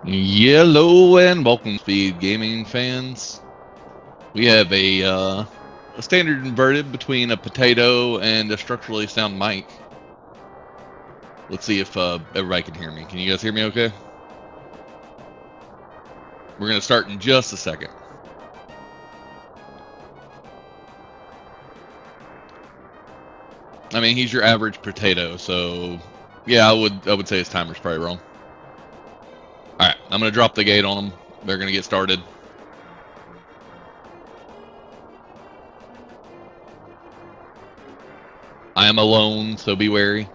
Hello and welcome, Speed Gaming fans. We have a standard inverted between a potato and a structurally sound mic. Let's see if everybody can hear me. Can you guys hear me okay? We're going to start in just a second. I mean, he's your average potato, so yeah, I would say his timer's probably wrong. All right, I'm going to drop the gate on them. They're going to get started. I am alone, so be wary.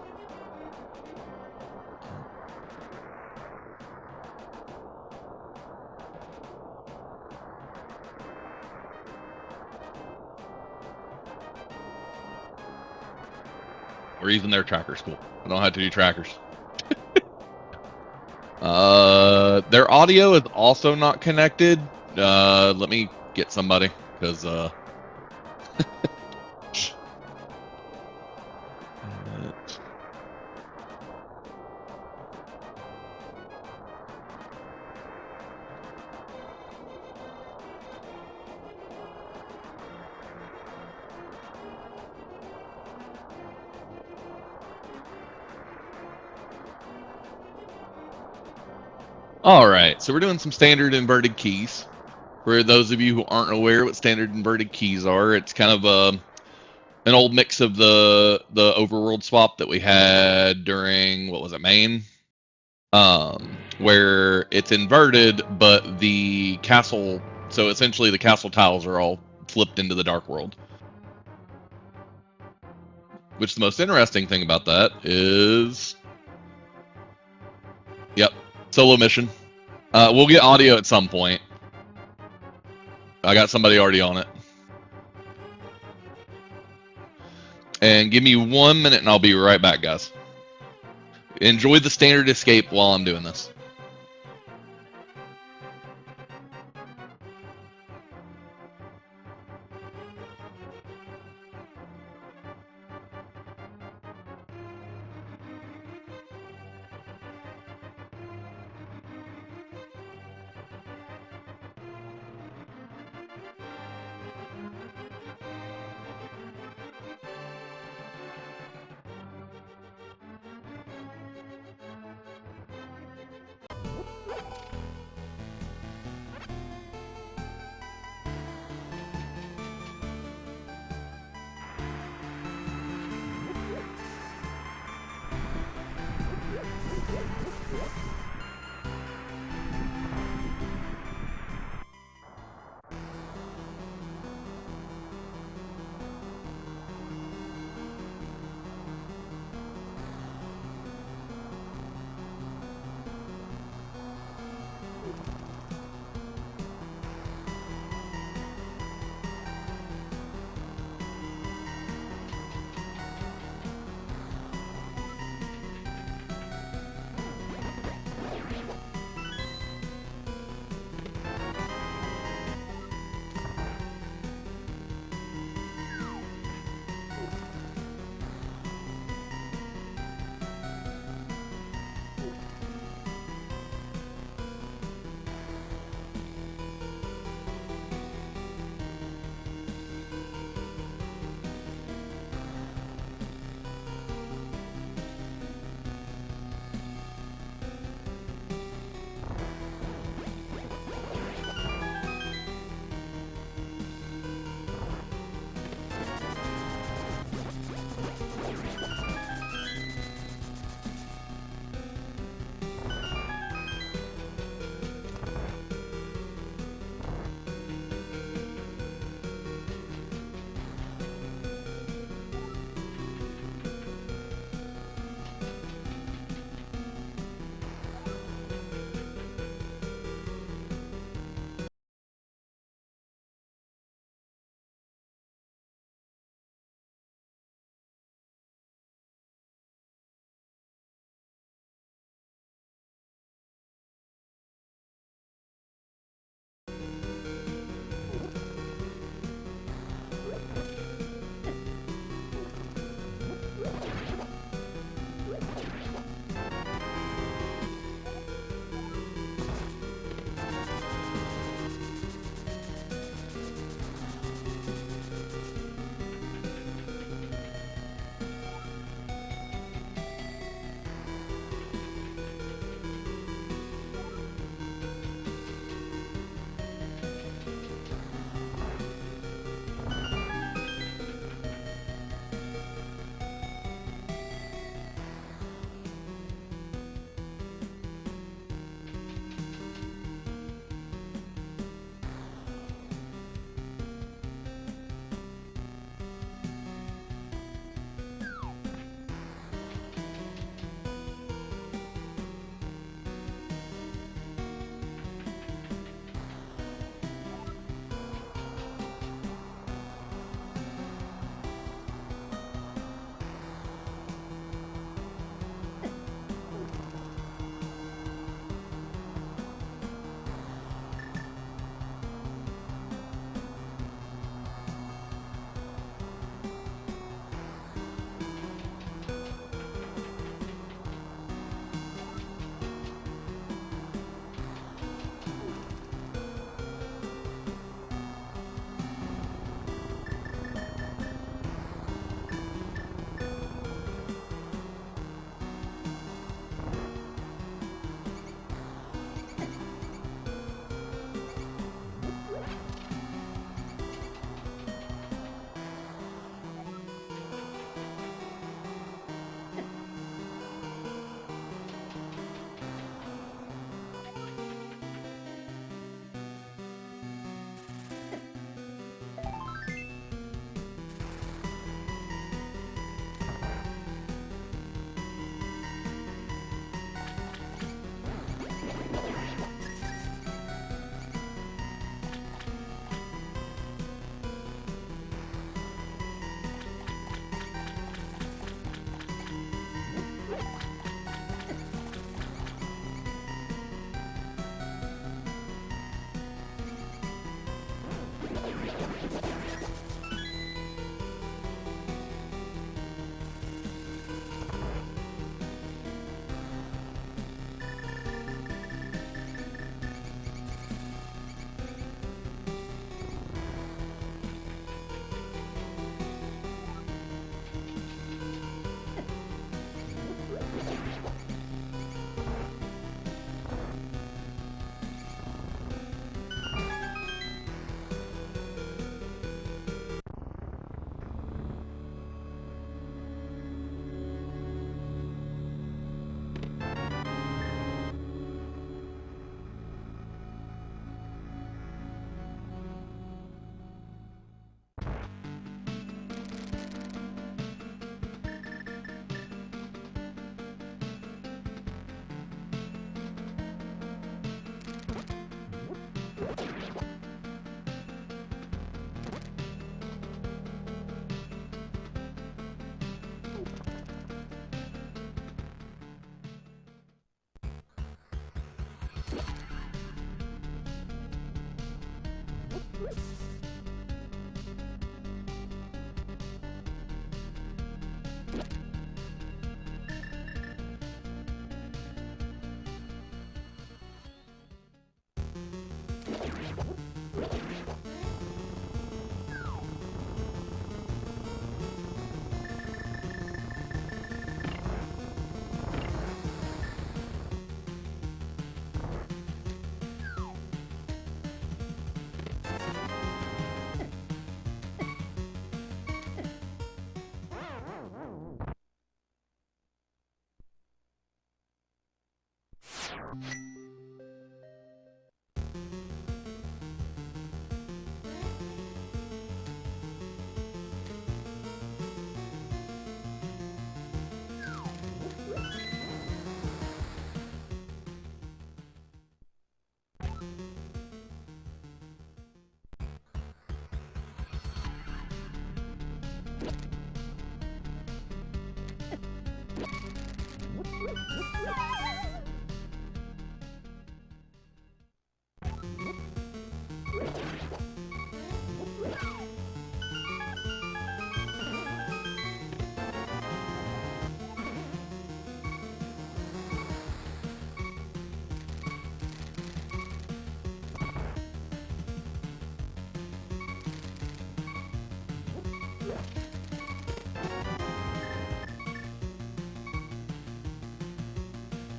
Or even their tracker's cool. I don't have to do trackers. Their audio is also not connected. Let me get somebody, because all right, so we're doing some standard inverted keys. For those of you who aren't aware what standard inverted keys are, it's kind of an old mix of the overworld swap that we had during, what was it, Maine? Where it's inverted, but the castle, so essentially the castle tiles are all flipped into the dark world. Which the most interesting thing about that is, yep, solo mission. We'll get audio at some point. I got somebody already on it. And give me 1 minute and I'll be right back, guys. Enjoy the standard escape while I'm doing this.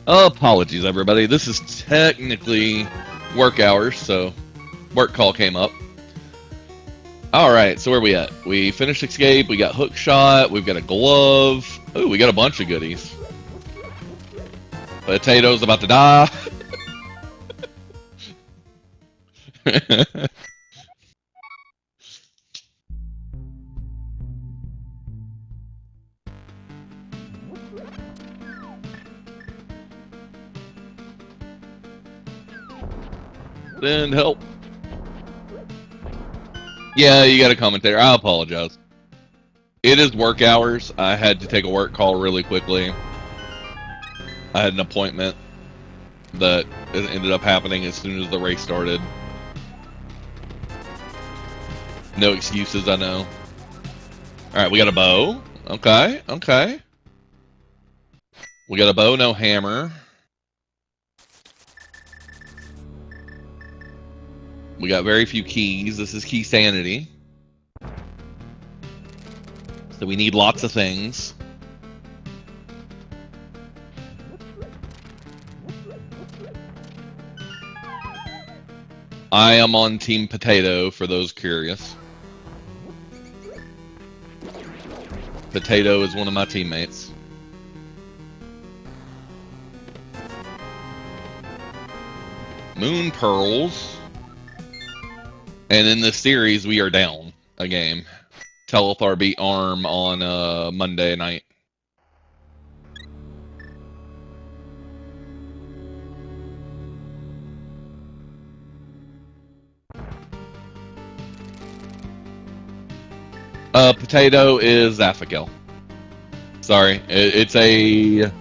Apologies, everybody. This is technically work hours, so work call came up. Alright, so where are we at? We finished Escape, we got Hook Shot, we've got a glove. Ooh, we got a bunch of goodies. Potato's about to die. Send help. Yeah, you got a commentator. I apologize. It is work hours. I had to take a work call really quickly. I had an appointment that ended up happening as soon as the race started. No excuses, I know. Alright, we got a bow. Okay, okay. We got a bow, no hammer. We got very few keys. This is key sanity. So we need lots of things. I am on Team Potato, for those curious. Potato is one of my teammates. Moon Pearls. And in this series, we are down a game. Telethar beat ARM on Monday night. Potato is Zaphikel. Sorry, it's a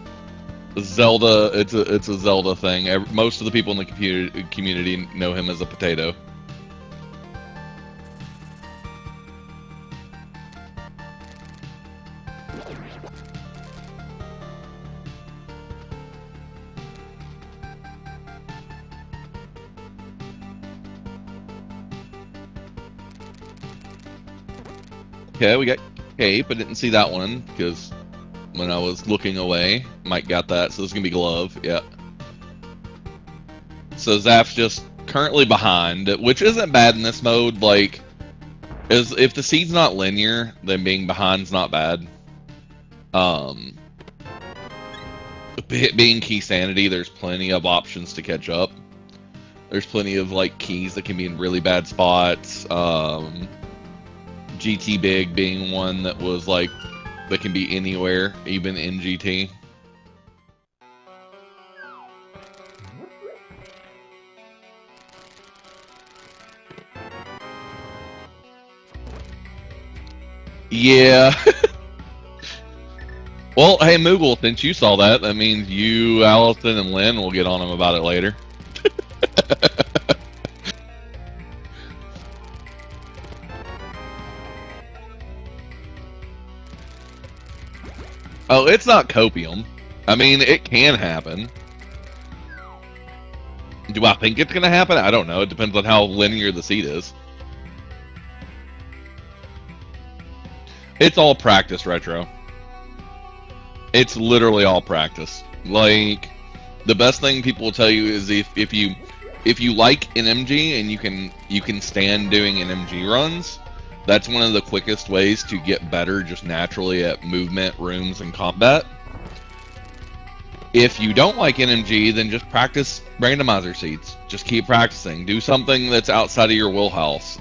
Zelda. It's a Zelda thing. Most of the people in the community know him as a Potato. Okay, we got cape. I didn't see that one because when I was looking away, Mike got that. So this is gonna be glove. Yeah. So Zaf's just currently behind, which isn't bad in this mode. Like, if the seed's not linear, then being behind's not bad. Being key sanity, there's plenty of options to catch up. There's plenty of like keys that can be in really bad spots. GT Big being one that was like, that can be anywhere, even in GT. Yeah. Well, hey Moogle, since you saw that, that means you, Allison, and Lynn will get on him about it later. Oh, it's not copium. I mean, it can happen. Do I think it's gonna happen? I don't know. It depends on how linear the seed is. It's all practice, Retro. It's literally all practice. Like, the best thing people will tell you is if you like NMG and you can stand doing NMG runs, that's one of the quickest ways to get better just naturally at movement, rooms, and combat. If you don't like NMG, then just practice randomizer seeds. Just keep practicing. Do something that's outside of your wheelhouse.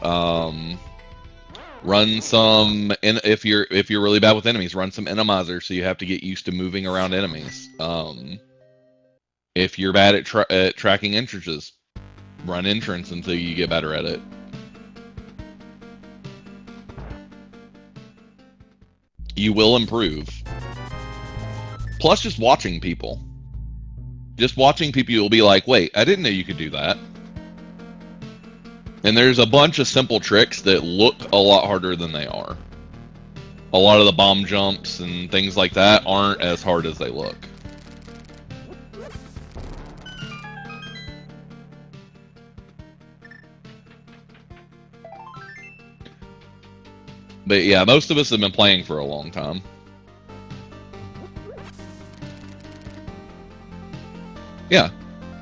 Run some, if you're really bad with enemies, run some Randomizer so you have to get used to moving around enemies. If you're bad at tracking entrances, run entrance until you get better at it. You will improve. Plus, just watching people. Just watching people, you'll be like, wait, I didn't know you could do that. And there's a bunch of simple tricks that look a lot harder than they are. A lot of the bomb jumps and things like that aren't as hard as they look. But yeah, most of us have been playing for a long time. Yeah,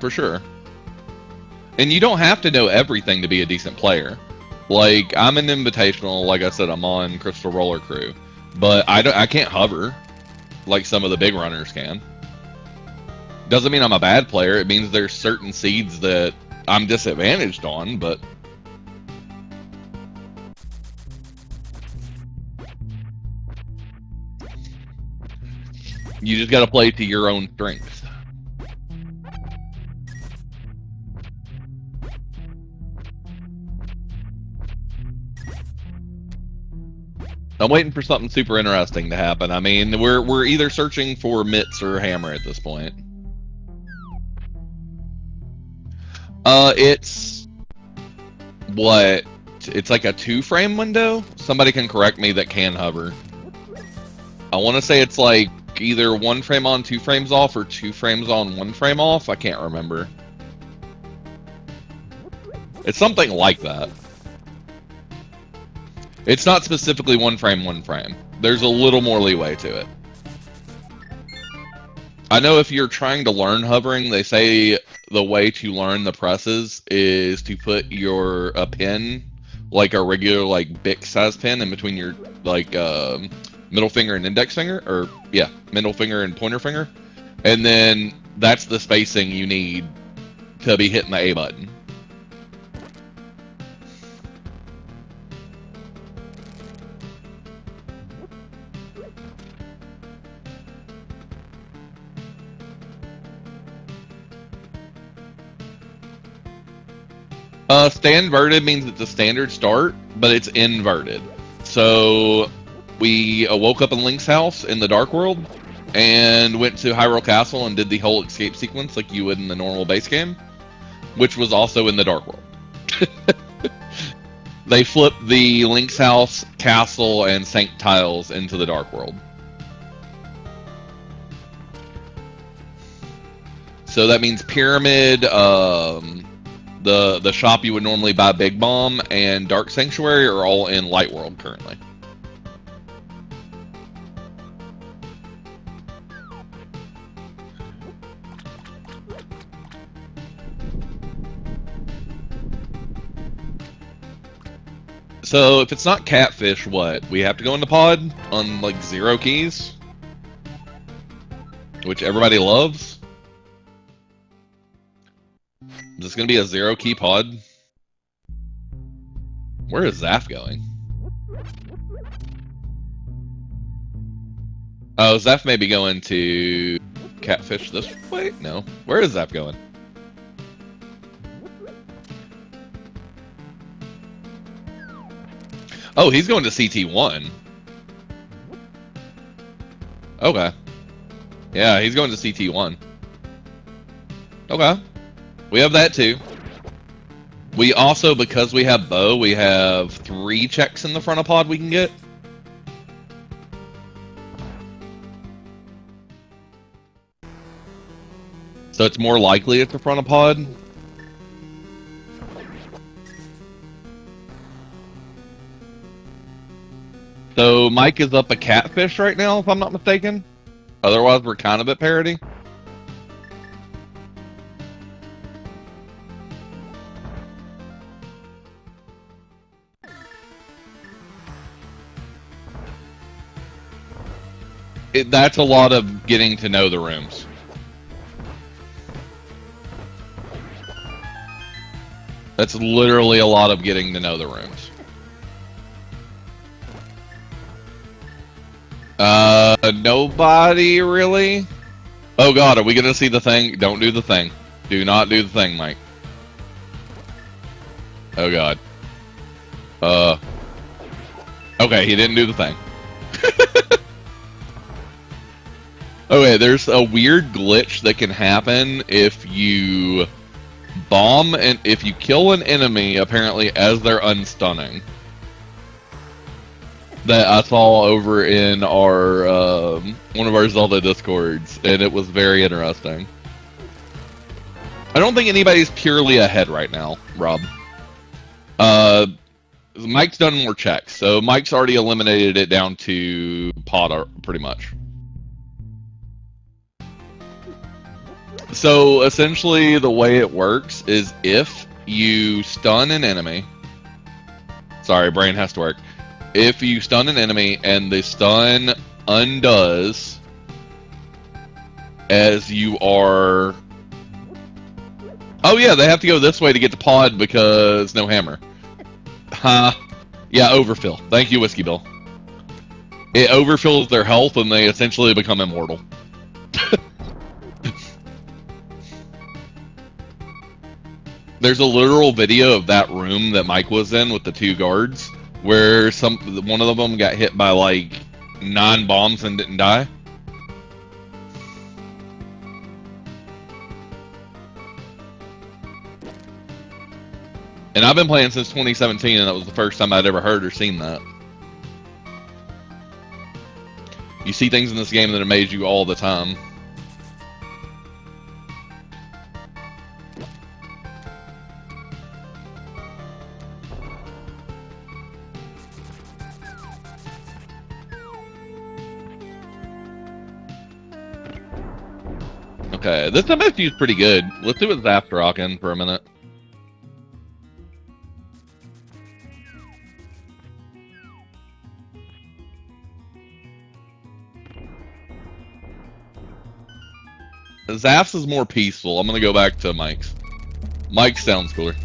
for sure. And you don't have to know everything to be a decent player. Like, I'm an Invitational, like I said, I'm on Crystal Roller Crew. But I can't hover like some of the big runners can. Doesn't mean I'm a bad player, it means there's certain seeds that I'm disadvantaged on, but... You just gotta play to your own strengths. I'm waiting for something super interesting to happen. I mean, we're either searching for mitts or hammer at this point. It's what? It's like a 2-frame window? Somebody can correct me that can hover. I want to say it's like either 1 frame on, 2 frames off, or 2 frames on, 1 frame off. I can't remember. It's something like that. It's not specifically 1 frame, 1 frame. There's a little more leeway to it. I know if you're trying to learn hovering, they say the way to learn the presses is to put a pin, like a regular like Bic size pin, in between your like middle finger and index finger, or yeah, middle finger and pointer finger, and then that's the spacing you need to be hitting the A button. Stay inverted means it's a standard start, but it's inverted. So we woke up in Link's house in the Dark World and went to Hyrule Castle and did the whole escape sequence like you would in the normal base game, which was also in the Dark World. They flipped the Link's house, castle, and Saint tiles into the Dark World. So that means Pyramid, the shop you would normally buy Big Bomb, and Dark Sanctuary are all in Light World currently. So if it's not catfish, what? We have to go into pod on like 0 keys? Which everybody loves? Is this going to be a 0 key pod? Where is Zaf going? Oh, Zaf may be going to catfish this way? No. Where is Zaf going? Oh, he's going to CT1. Okay. Yeah, he's going to CT1. Okay. We have that too. We also, because we have bow, we have 3 checks in the front of pod we can get. So it's more likely it's the front of pod. So Mike is up a catfish right now, if I'm not mistaken. Otherwise, we're kind of at parity. That's a lot of getting to know the rooms. That's literally a lot of getting to know the rooms. Nobody really? Oh god, are we gonna see the thing? Don't do the thing. Do not do the thing, Mike. Oh god. Okay, he didn't do the thing. Okay, there's a weird glitch that can happen if you bomb and if you kill an enemy, apparently, as they're unstunning. That I saw over in our one of our Zelda Discords, and it was very interesting. I don't think anybody's purely ahead right now, Rob. Mike's done more checks, so Mike's already eliminated it down to pot, pretty much. So essentially, the way it works is if you stun an enemy. Sorry, brain has to work. If you stun an enemy and the stun undoes as you are... Oh yeah, they have to go this way to get to pod because no hammer. Huh. Yeah, overfill. Thank you, Whiskey Bill. It overfills their health and they essentially become immortal. There's a literal video of that room that Mike was in with the two guards, where one of them got hit by like 9 bombs and didn't die. And I've been playing since 2017, and that was the first time I'd ever heard or seen that. You see things in this game that amaze you all the time. Okay, this MSU is pretty good. Let's do it Zap rocking for a minute. Zaps is more peaceful. I'm gonna go back to Mike's. Mike's sounds cooler.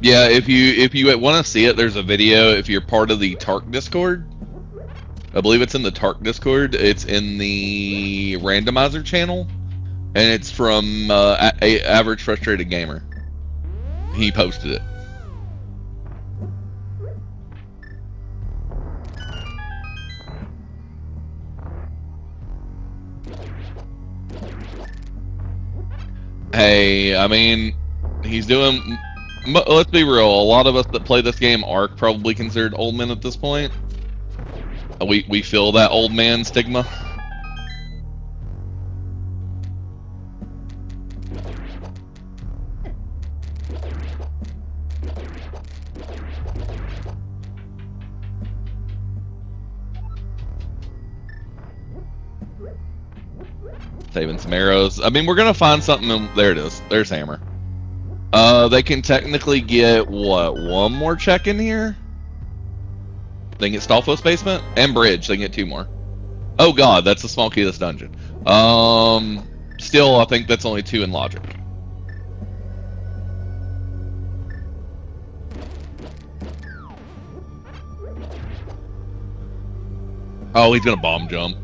Yeah, if you want to see it, there's a video. If you're part of the Tark Discord, I believe it's in the Tark Discord. It's in the Randomizer channel, and it's from Average Frustrated Gamer. He posted it. Hey, I mean, he's doing... Let's be real, a lot of us that play this game are probably considered old men at this point. We feel that old man stigma. Saving some arrows. I mean, we're gonna find something. There it is. There's hammer. They can technically get, what, one more check in here? They can get Stalfos Basement and Bridge. They can get 2 more. Oh god, that's the small key to this dungeon. Still, I think that's only 2 in logic. Oh, he's gonna bomb jump.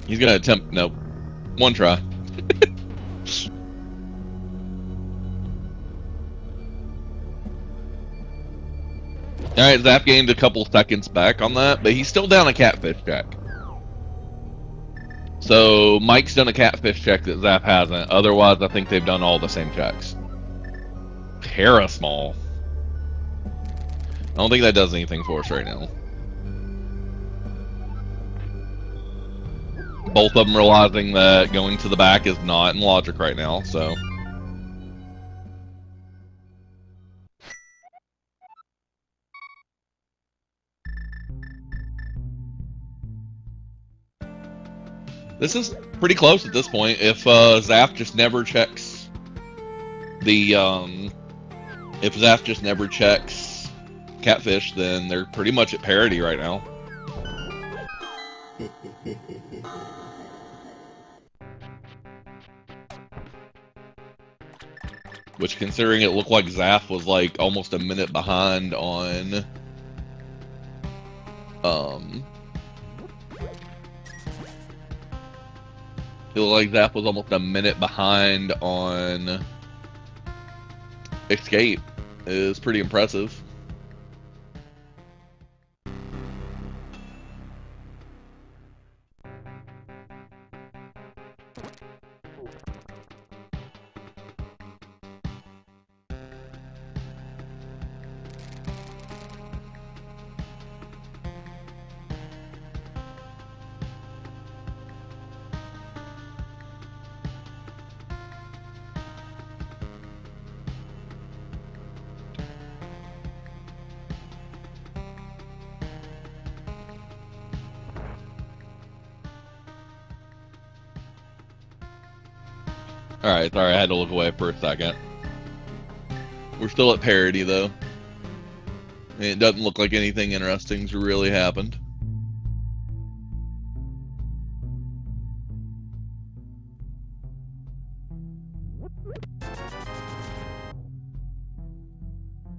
He's gonna attempt, nope. 1 try. Alright, Zap gained a couple seconds back on that, but he's still down a catfish check. So, Mike's done a catfish check that Zap hasn't. Otherwise, I think they've done all the same checks. Parasmall. I don't think that does anything for us right now. Both of them realizing that going to the back is not in logic right now, so... This is pretty close at this point. If Zap just never checks the If Zaf just never checks Catfish, then they're pretty much at parity right now. Which, considering it looked like Zaf was like almost a minute behind on it looked like Zap was almost a minute behind on Escape. Is pretty impressive. Alright, sorry, I had to look away for a second. We're still at parity, though. It doesn't look like anything interesting's really happened.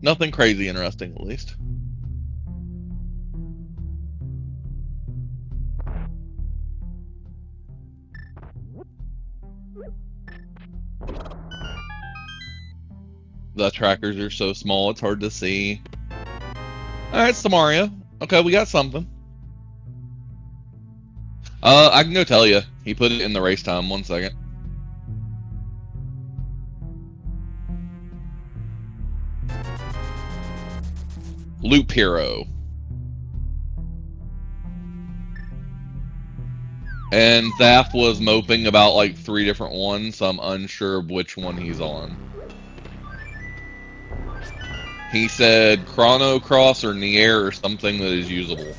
Nothing crazy interesting, at least. The trackers are so small, it's hard to see. Alright, it's Mario. Okay, we got something. I can go tell you. He put it in the race time. 1 second. Loop Hero. And Thaf was moping about like 3 different ones, so I'm unsure of which one he's on. He said Chrono Cross or Nier or something that is usable.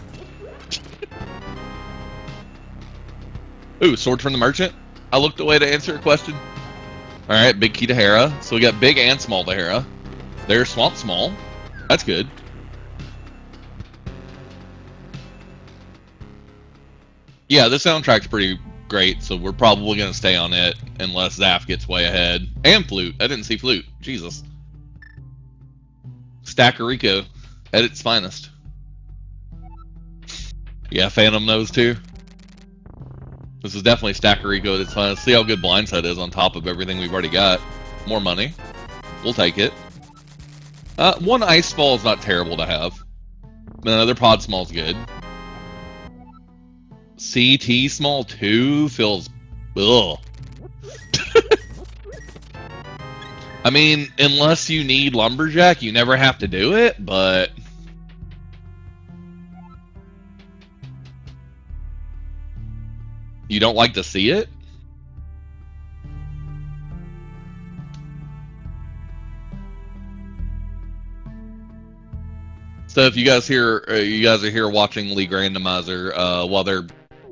Ooh, Sword from the Merchant? I looked away to answer a question. Alright, big key to Hera. So we got big and small to Hera. There's Swamp Small. That's good. Yeah, the soundtrack's pretty great, so we're probably going to stay on it unless Zaf gets way ahead. And Flute. I didn't see Flute. Jesus. Stackerico at its finest. Yeah, Phantom knows too. This is definitely Stackerico at its finest. See how good Blindside is on top of everything we've already got. More money. We'll take it. 1 Ice Ball is not terrible to have. Another Pod Small is good. CT Small 2 feels... ugh. I mean, unless you need Lumberjack, you never have to do it, but... You don't like to see it? So if you guys are here watching League Randomizer while they're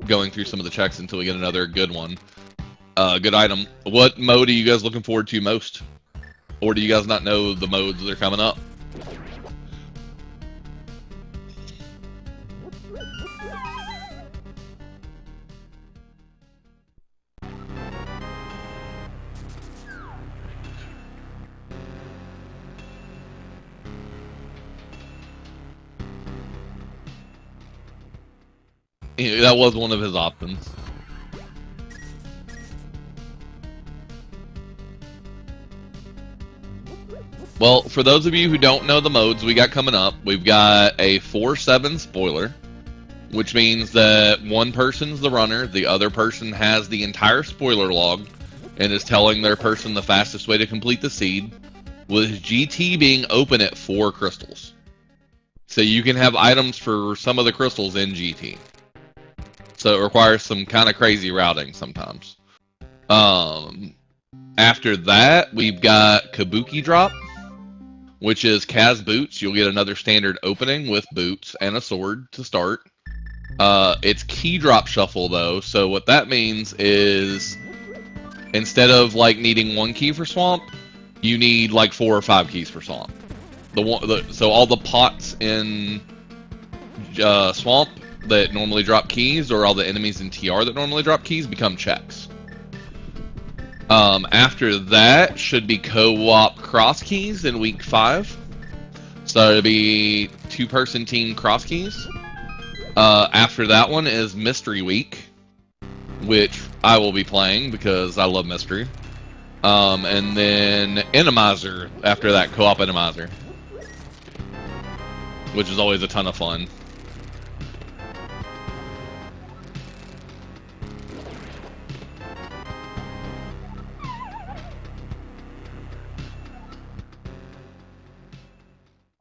going through some of the checks until we get another good one, good item. What mode are you guys looking forward to most? Or do you guys not know the modes that are coming up? Yeah, that was one of his options. Well, for those of you who don't know the modes we got coming up, we've got a 4-7 spoiler, which means that one person's the runner, the other person has the entire spoiler log, and is telling their person the fastest way to complete the seed, with GT being open at 4 crystals. So you can have items for some of the crystals in GT. So it requires some kind of crazy routing sometimes. After that, we've got Kabuki Drop, which is Kaz Boots. You'll get another standard opening with boots and a sword to start. It's Key Drop Shuffle, though, so what that means is instead of like needing 1 key for Swamp, you need like 4 or 5 keys for Swamp. So all the pots in Swamp that normally drop keys, or all the enemies in TR that normally drop keys, become checks. After that should be co-op cross keys in week 5. So it'll be 2-person team cross keys. After that one is Mystery Week, which I will be playing because I love mystery. And then Randomizer after that, co-op Randomizer, which is always a ton of fun.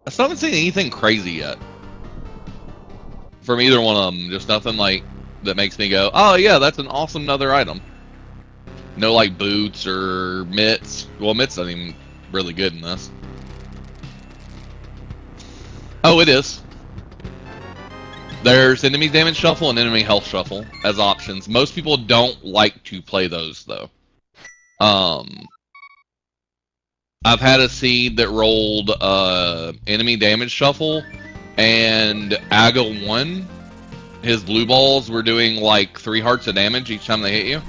I still haven't seen anything crazy yet from either one of them. Just nothing like that makes me go, oh yeah, that's an awesome another item. No like boots or mitts. Well, mitts aren't even really good in this. Oh, it is. There's enemy damage shuffle and enemy health shuffle as options. Most people don't like to play those though. I've had a seed that rolled enemy damage shuffle, and Aga won. His blue balls were doing like 3 hearts of damage each time they hit you.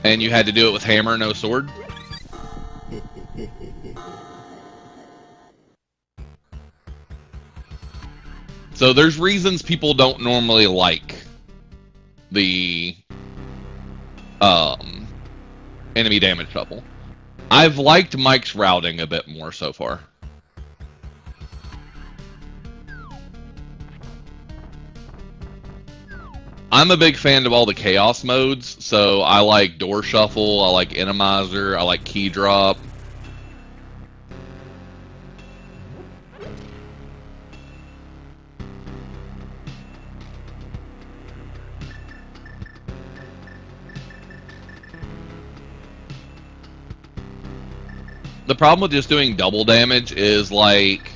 And you had to do it with hammer, no sword. So there's reasons people don't normally like the enemy damage shuffle. I've liked Mike's routing a bit more so far. I'm a big fan of all the chaos modes, so I like door shuffle, I like Randomizer, I like key drop. The problem with just doing double damage is like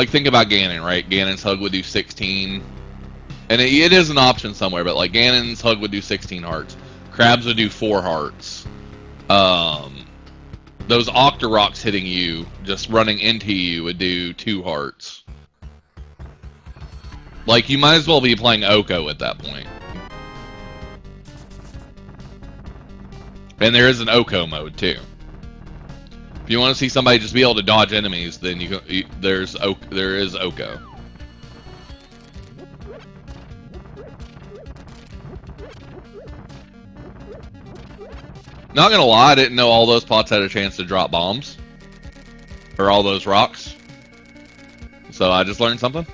think about Ganon, right? Ganon's hug would do 16. And it is an option somewhere, but like Ganon's hug would do 16 hearts. Crabs would do 4 hearts. Those Octoroks hitting you, just running into you, would do 2 hearts. Like, you might as well be playing Oko at that point. And there is an Oko mode too. If you want to see somebody just be able to dodge enemies, then there is Oko. Not gonna lie, I didn't know all those pots had a chance to drop bombs. Or all those rocks. So I just learned something.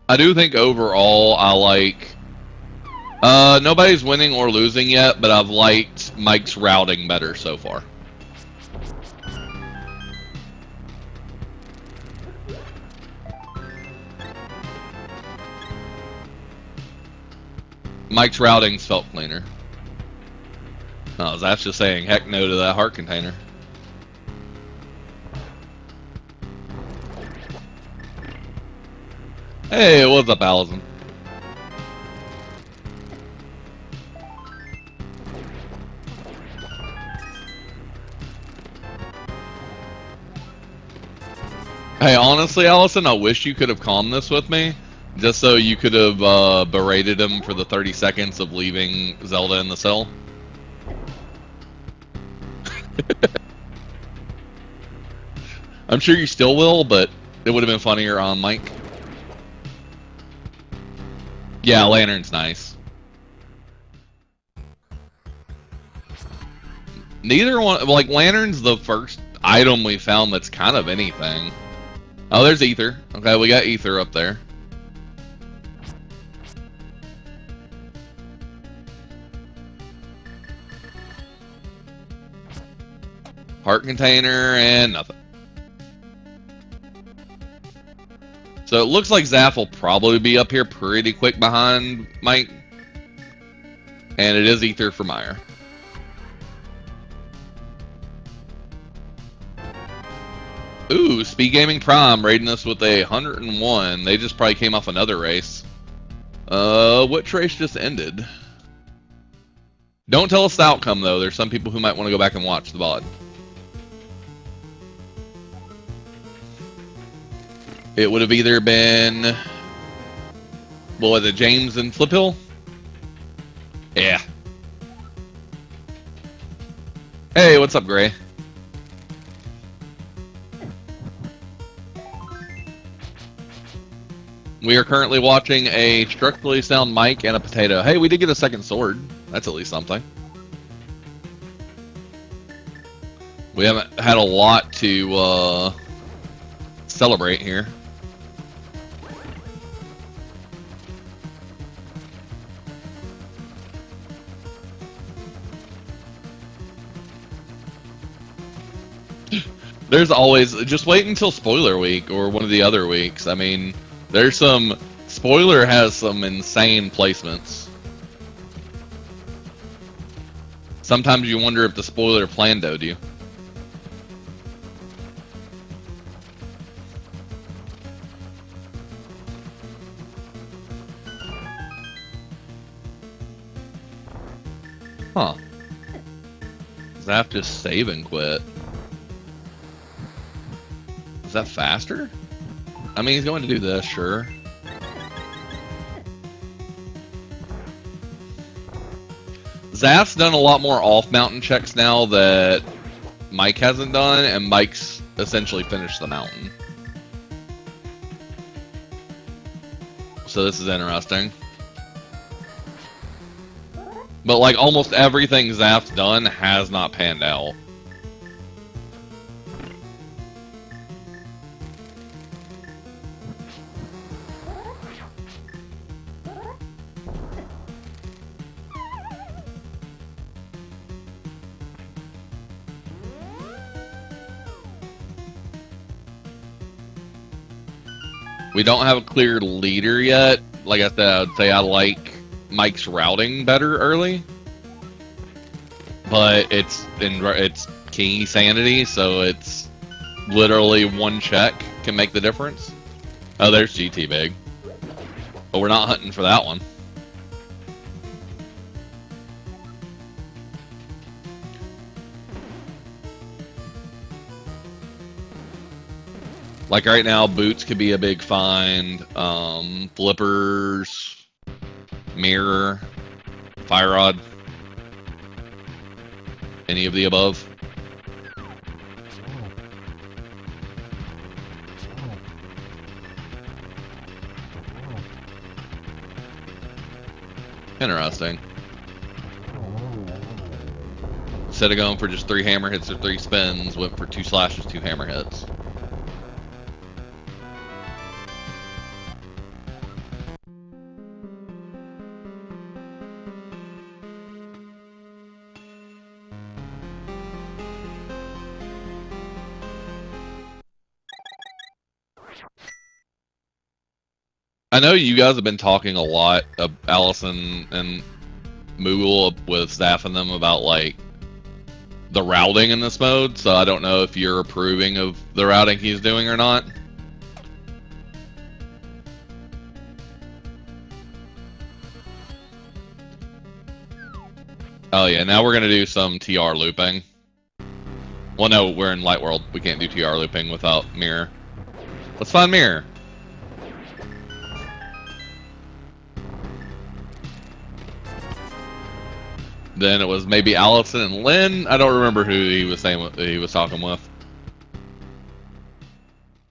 I do think overall I like... nobody's winning or losing yet, but I've liked Mike's routing better so far. Mike's routing's felt cleaner. Oh, that's just saying heck no to that heart container. Hey, what's up, Allison? Hey, honestly, Allison, I wish you could have calmed this with me. Just so you could have berated him for the 30 seconds of leaving Zelda in the cell. I'm sure you still will, but it would have been funnier on Mike. Yeah, Lantern's nice. Neither one, like, Lantern's the first item we found that's kind of anything. Oh, there's Ether. Okay, we got Ether up there. Heart container and nothing. So it looks like Zaph will probably be up here pretty quick behind Mike. And it is Ether for Meyer. Ooh, SpeedGaming Prime raiding us with a 101. They just probably came off another race. Which race just ended? Don't tell us the outcome, though. There's some people who might want to go back and watch the VOD. It would have either been... What was it, James and Flip Hill? Yeah. Hey, what's up, Gray? We are currently watching a structurally sound mic and a potato. Hey, we did get a second sword. That's at least something. We haven't had a lot to celebrate here. There's always, just wait until spoiler week or one of the other weeks. I mean, there's some, spoiler has some insane placements. Sometimes you wonder if the spoiler plandoed you. Huh. Zap just save and quit. Is that faster? I mean, he's going to do this, sure. Zaf's done a lot more off-mountain checks now that Mike hasn't done, and Mike's essentially finished the mountain. So this is interesting. But like almost everything Zaf's done has not panned out. We don't have a clear leader yet. Like I said, I would say I like Mike's routing better early, but it's key sanity, so it's literally one check can make the difference. Oh, there's GT Big, but we're not hunting for that one. Like right now, boots could be a big find. Flippers, mirror, fire rod, any of the above. Interesting. Instead of going for just 3 hammer hits or 3 spins, went for 2 slashes, 2 hammer hits. I know you guys have been talking a lot, Allison and Moogle with Zaf and them about like the routing in this mode, so I don't know if you're approving of the routing he's doing or not. Oh yeah, now we're gonna do some TR looping. Well, no, we're in Light World. We can't do TR looping without Mirror. Let's find Mirror. Then it was maybe Allison and Lynn. I don't remember who he was saying he was talking with.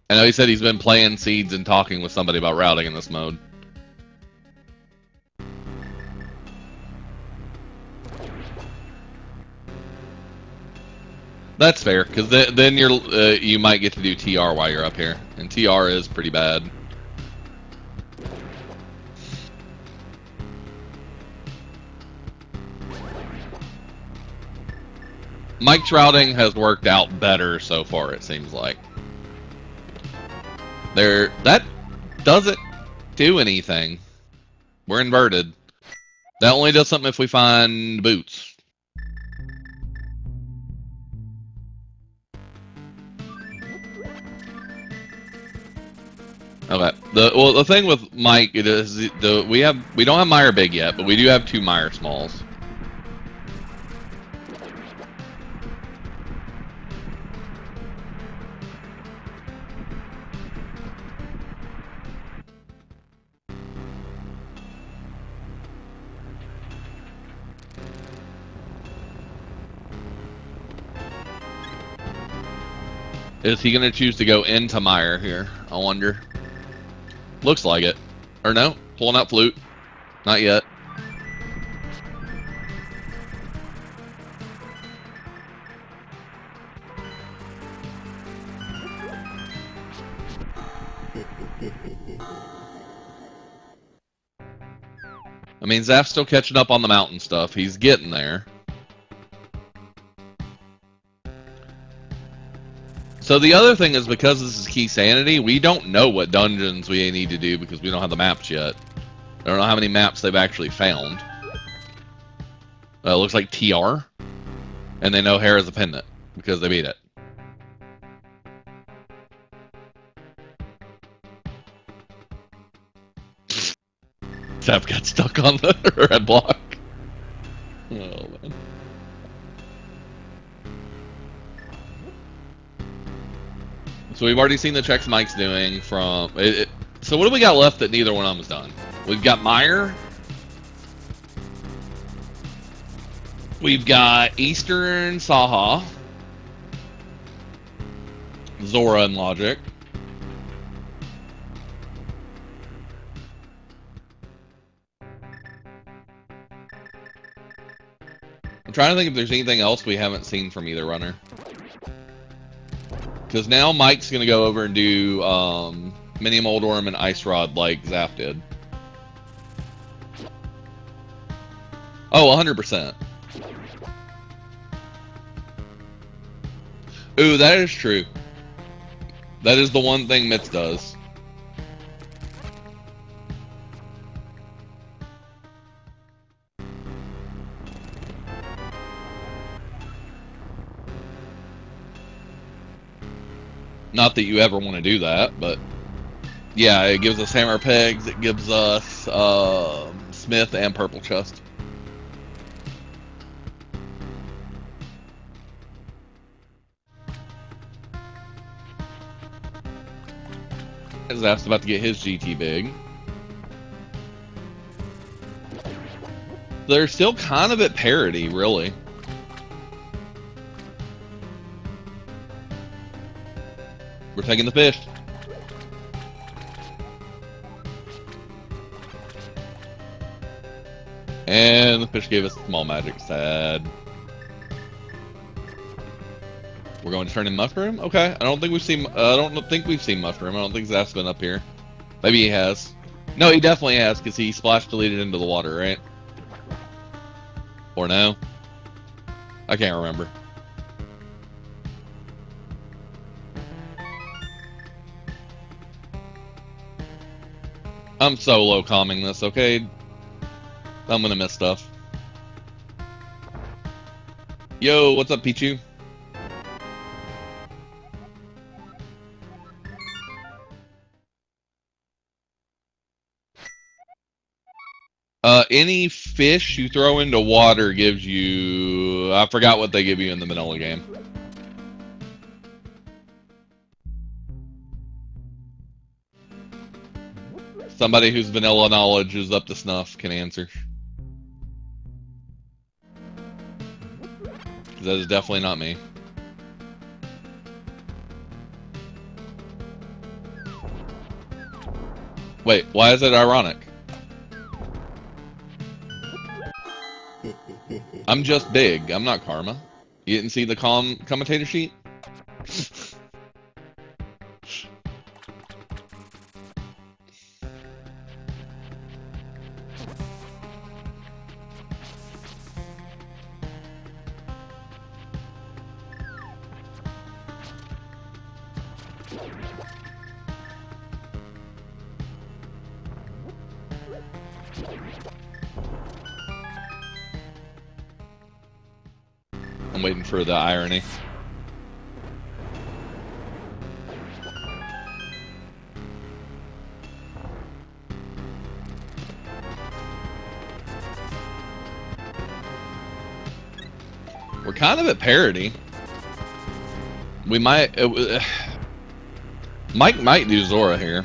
I know he said he's been playing seeds and talking with somebody about routing in this mode. That's fair, because then you might get to do TR while you're up here, and TR is pretty bad. Mike's routing has worked out better so far, it seems like. That doesn't do anything. We're inverted. That only does something if we find boots. Okay. The thing with Mike is we don't have Meyer Big yet, but we do have 2 Meyer Smalls. Is he going to choose to go into Meyer here? I wonder. Looks like it. Or no? Pulling out flute. Not yet. I mean, Zaph's still catching up on the mountain stuff. He's getting there. So the other thing is, because this is Key Sanity, we don't know what dungeons we need to do because we don't have the maps yet. I don't know how many maps they've actually found. It looks like TR. And they know hair is a pendant because they beat it. Zaph got stuck on the red block. Oh, man. So we've already seen the checks Mike's doing from... So what do we got left that neither one of them has done? We've got Meyer. We've got Eastern Saha. Zora and Logic. I'm trying to think if there's anything else we haven't seen from either runner. Because now Mike's going to go over and do Mini Moldworm and Ice Rod like Zaph did. Oh, 100%. Ooh, that is true. That is the one thing Mitz does. Not that you ever want to do that, but yeah, it gives us hammer pegs, it gives us Smith and purple chest. Zaph's about to get his GT big. They're still kind of at parity, really. We're taking the fish. And the fish gave us small magic. Sad. We're going to turn in mushroom. Okay. I don't think we've seen. I don't think we've seen mushroom. I don't think Zaph's been up here. Maybe he has. No, he definitely has because he splash deleted into the water, right? Or no? I can't remember. I'm solo calming this, okay? I'm gonna miss stuff. Yo, what's up, Pichu? Any fish you throw into water gives you... I forgot what they give you in the vanilla game. Somebody whose vanilla knowledge is up to snuff can answer. That is definitely not me. Wait, why is it ironic? I'm just big. I'm not Karma. You didn't see the commentator sheet? I'm waiting for the irony. We're kind of at parity. We might... Mike might do Zora here.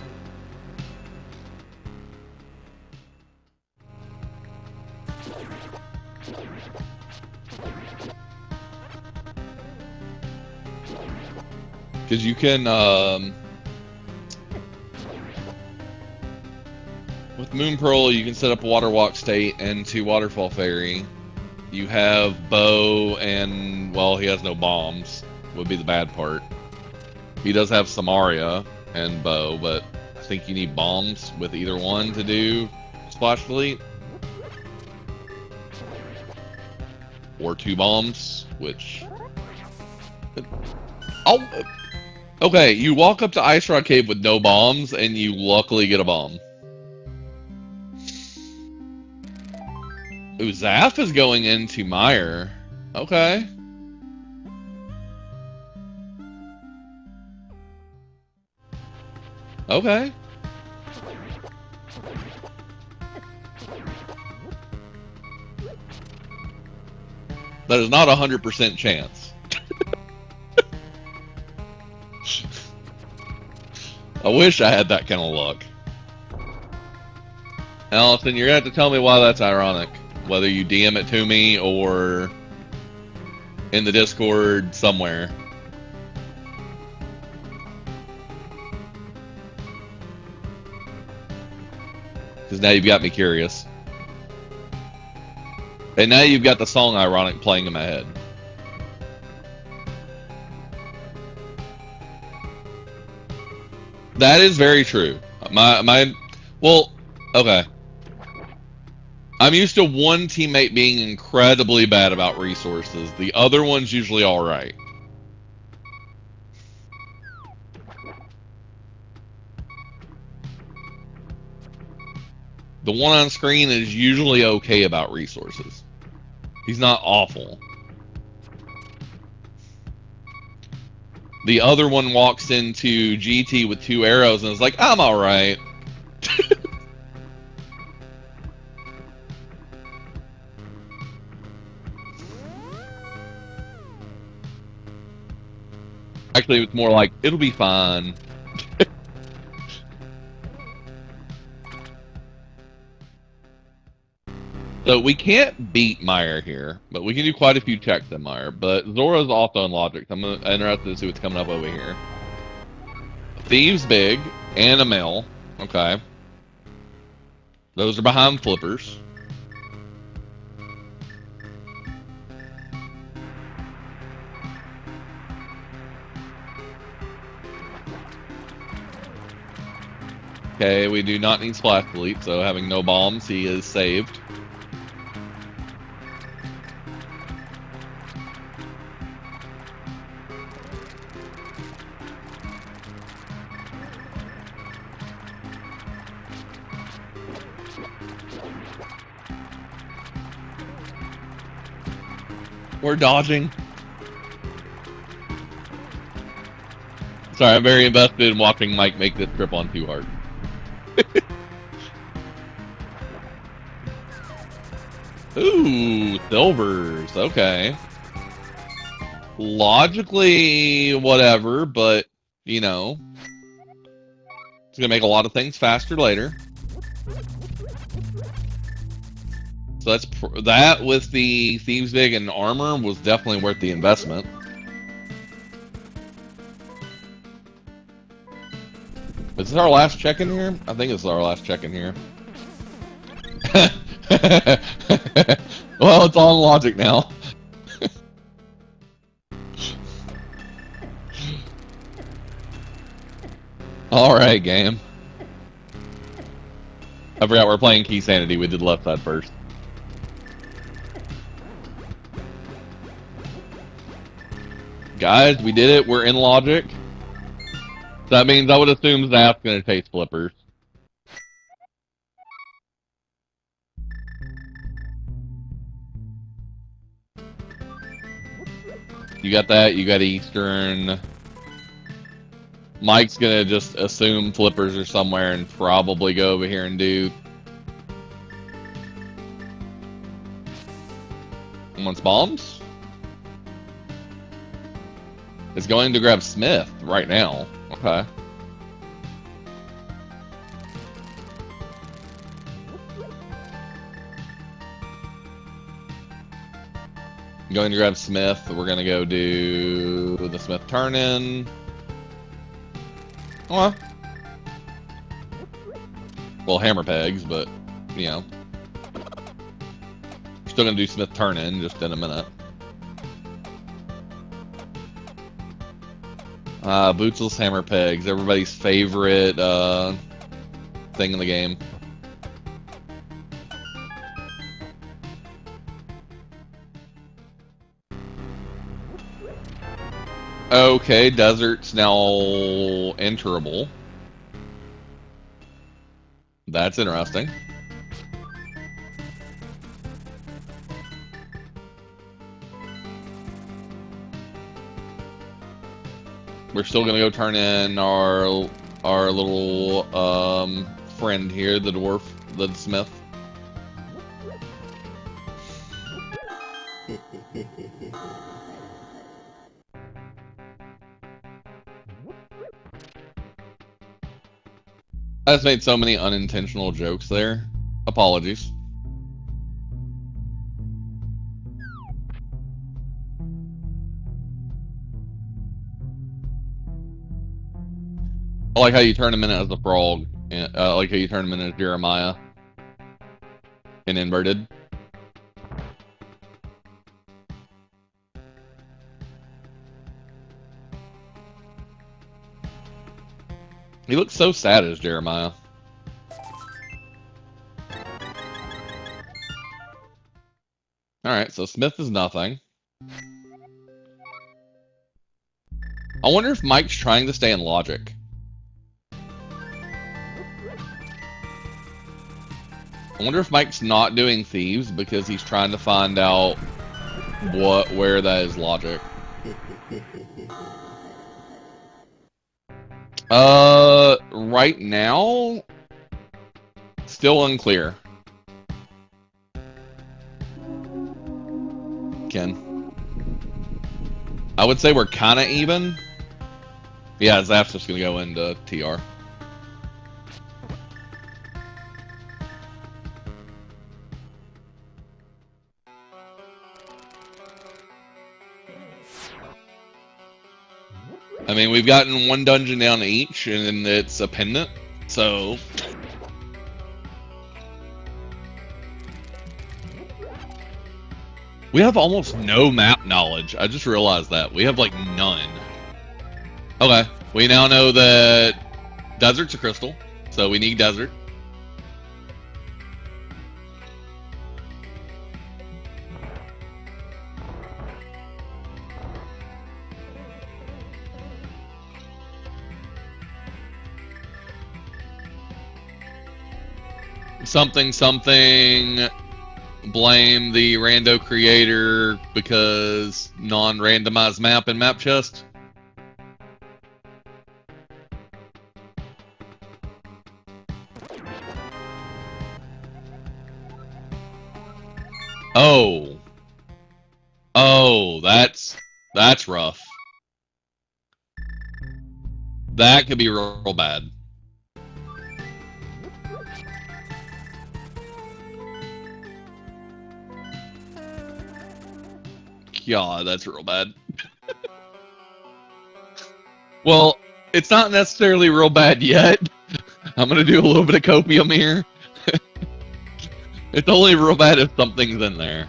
Because you can, with Moon Pearl, you can set up a Water Walk State and 2 Waterfall Fairy. You have Bow and, well, he has no bombs, would be the bad part. He does have Samaria and Bow, but I think you need bombs with either one to do Splash Delete. Or 2 bombs, which... Oh! Okay, you walk up to Ice Rock Cave with no bombs, and you luckily get a bomb. Ooh, Zaf is going into Mire. Okay. Okay. That is not 100% chance. I wish I had that kind of luck. Allison, you're going to have to tell me why that's ironic. Whether you DM it to me or in the Discord somewhere. Because now you've got me curious. And now you've got the song ironic playing in my head. That is very true. Well, okay. I'm used to one teammate being incredibly bad about resources. The other one's usually alright. The one on screen is usually okay about resources. He's not awful. The other one walks into GT with 2 arrows and is like, I'm alright. Actually, it's more like, it'll be fine. So we can't beat Mire here, but we can do quite a few checks in Mire. But Zora's also in Logic. I'm interested to see what's coming up over here. Thieves Big and a Mill. Okay. Those are behind Flippers. Okay, we do not need Splash Delete, so having no bombs, he is saved. We're dodging. Sorry, I'm very invested in watching Mike make this trip on too hard. Ooh, silvers. Okay. Logically, whatever, but, you know, it's gonna make a lot of things faster later. So that's that with the Thieves Big and armor was definitely worth the investment. Is this our last check in here? I think it's our last check in here. Well, it's on Logic now. Alright, game. I forgot we're playing Key Sanity. We did left side first. Guys, we did it. We're in Logic. So that means I would assume Zap's going to chase Flippers. You got that. You got Eastern. Mike's going to just assume Flippers are somewhere and probably go over here and do... Wants bombs? It's going to grab Smith right now. Okay. Going to grab Smith. We're going to go do the Smith turn-in. Well, hammer pegs, but, you know. Still going to do Smith turn-in just in a minute. Bootsless hammer pegs, everybody's favorite thing in the game. Okay, desert's now enterable. That's interesting. We're still gonna go turn in our little friend here, the dwarf, the smith. I just made so many unintentional jokes there. Apologies. I like how you turn him in as a frog. I like how you turn him in as Jeremiah. In inverted. He looks so sad as Jeremiah. Alright, so Smith is nothing. I wonder if Mike's trying to stay in logic. I wonder if Mike's not doing thieves because he's trying to find out where that is logic. Right now, still unclear. Ken, I would say we're kind of even. Yeah, Zap's just gonna go into TR. I mean, we've gotten one dungeon down each, and it's a pendant, so... We have almost no map knowledge. I just realized that. We have, like, none. Okay, we now know that desert's a crystal, so we need desert. Something, blame the rando creator because non-randomized map and map chest. Oh, that's rough. That could be real bad. God, that's real bad. Well, it's not necessarily real bad yet. I'm gonna do a little bit of copium here. It's only real bad if something's in there.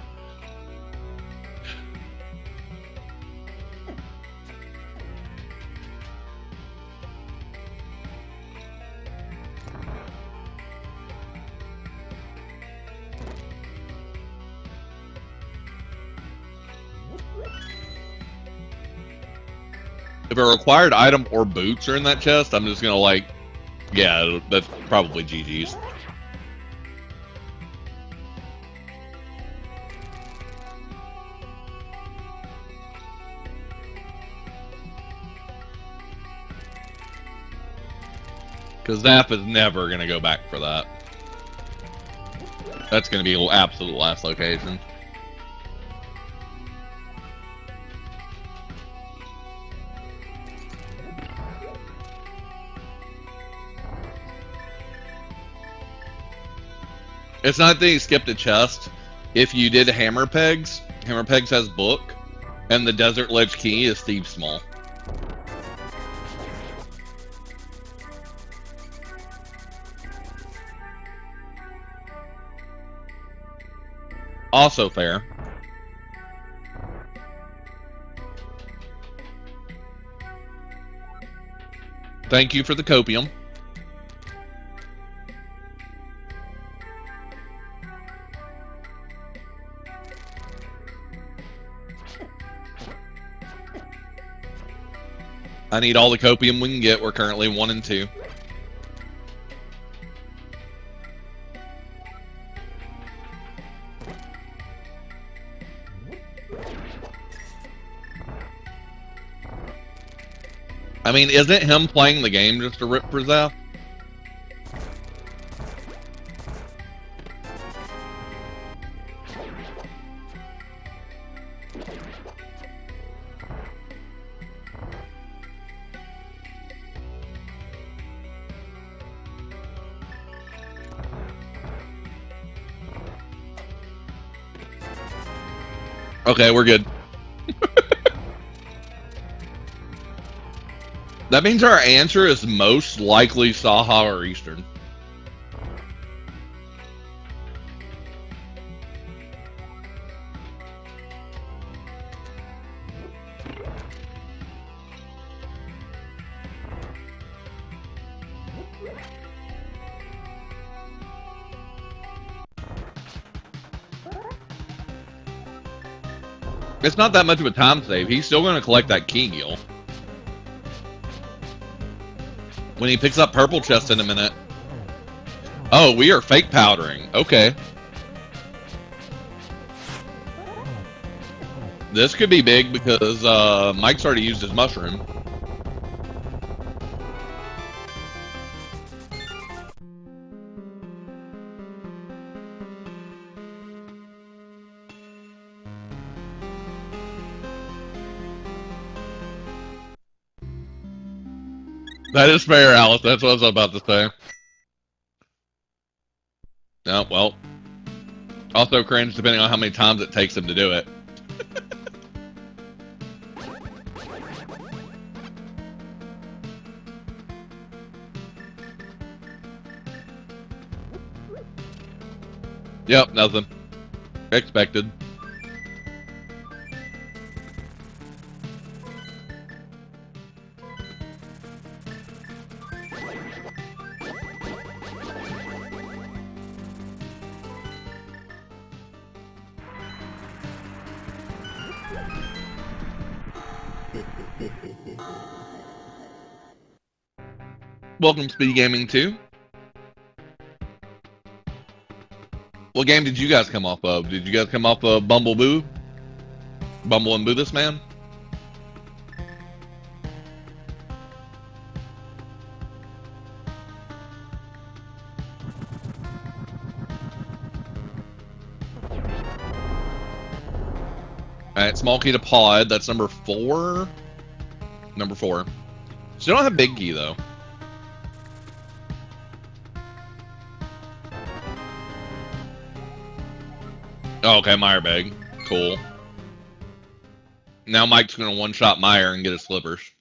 If a required item or boots are in that chest, I'm just gonna like, yeah, that's probably GG's. Because Zap is never gonna go back for that. That's gonna be the absolute last location. It's not that he skipped a chest. If you did Hammer Pegs has book, and the Desert Ledge key is Thief Small. Also fair. Thank you for the copium. I need all the copium we can get. We're currently 1 and 2. I mean, isn't him playing the game just a rip for Zap? Okay, we're good. That means our answer is most likely Saha or Eastern. It's not that much of a time save. He's still going to collect that key gil. When he picks up purple chest in a minute. Oh, we are fake powdering. Okay. This could be big because Mike's already used his mushroom. That is fair, Alice. That's what I was about to say. No, well. Also cringe depending on how many times it takes him to do it. Yep, nothing. Expected. Welcome to SpeedGaming 2. What game did you guys come off of? Did you guys come off of Bumble and Boo this man? Alright, small key to pod. That's number 4. Number 4. Still don't have big key though. Oh, okay, Meyer bag. Cool. Now Mike's gonna one-shot Meyer and get his slippers.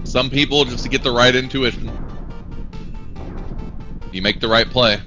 Some people just to get the right intuition. You make the right play.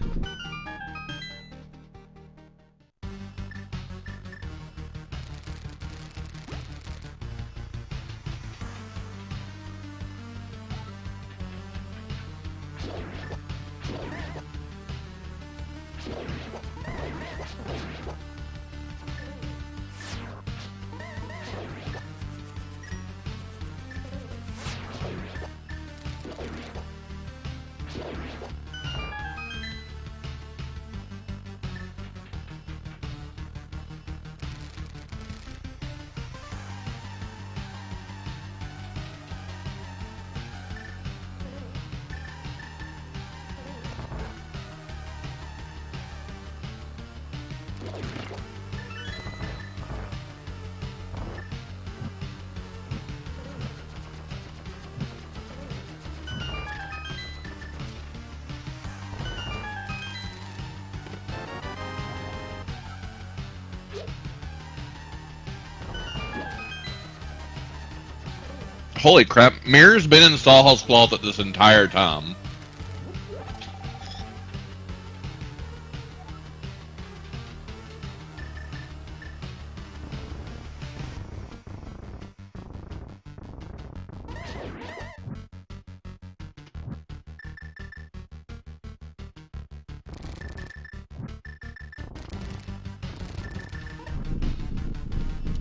Holy crap, Mirror's been in Sawhall's closet this entire time.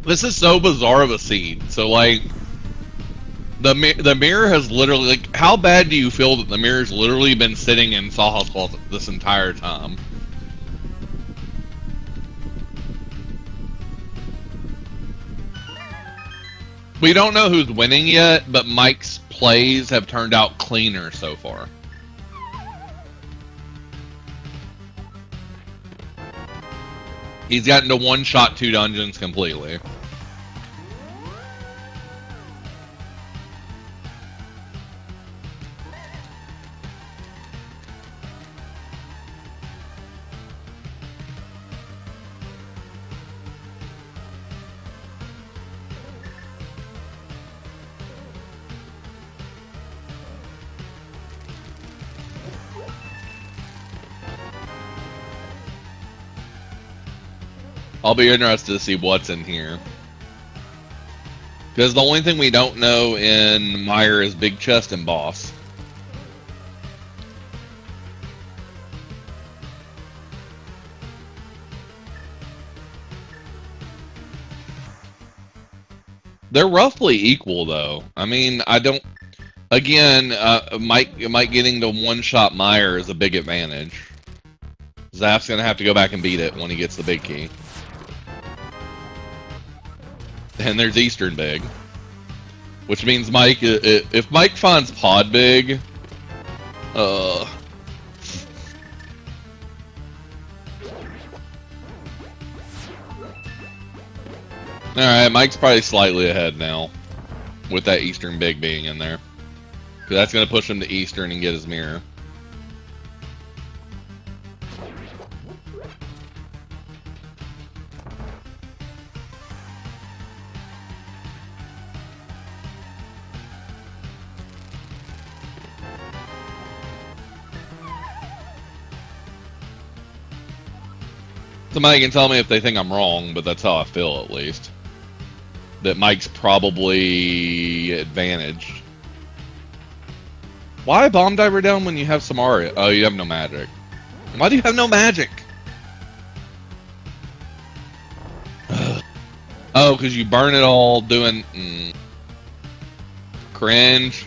This is so bizarre of a scene. So, like, the mirror has literally, like, how bad do you feel that the mirror's literally been sitting in Sawhall's closet this entire time? We don't know who's winning yet, but Mike's plays have turned out cleaner so far. He's gotten to one-shot 2 dungeons completely. I'll be interested to see what's in here. Because the only thing we don't know in Meyer is Big Chest and Boss. They're roughly equal, though. I mean, I don't... Again, Mike getting to one-shot Meyer is a big advantage. Zaf's going to have to go back and beat it when he gets the big key. And there's Eastern Big. Which means Mike, if Mike finds Pod Big, alright, Mike's probably slightly ahead now. With that Eastern Big being in there. Because that's going to push him to Eastern and get his mirror. Somebody can tell me if they think I'm wrong, but that's how I feel, at least. That Mike's probably advantaged. Why bomb diver down when you have some Aria? Oh, you have no magic. Why do you have no magic? Oh, because you burn it all doing... Cringe.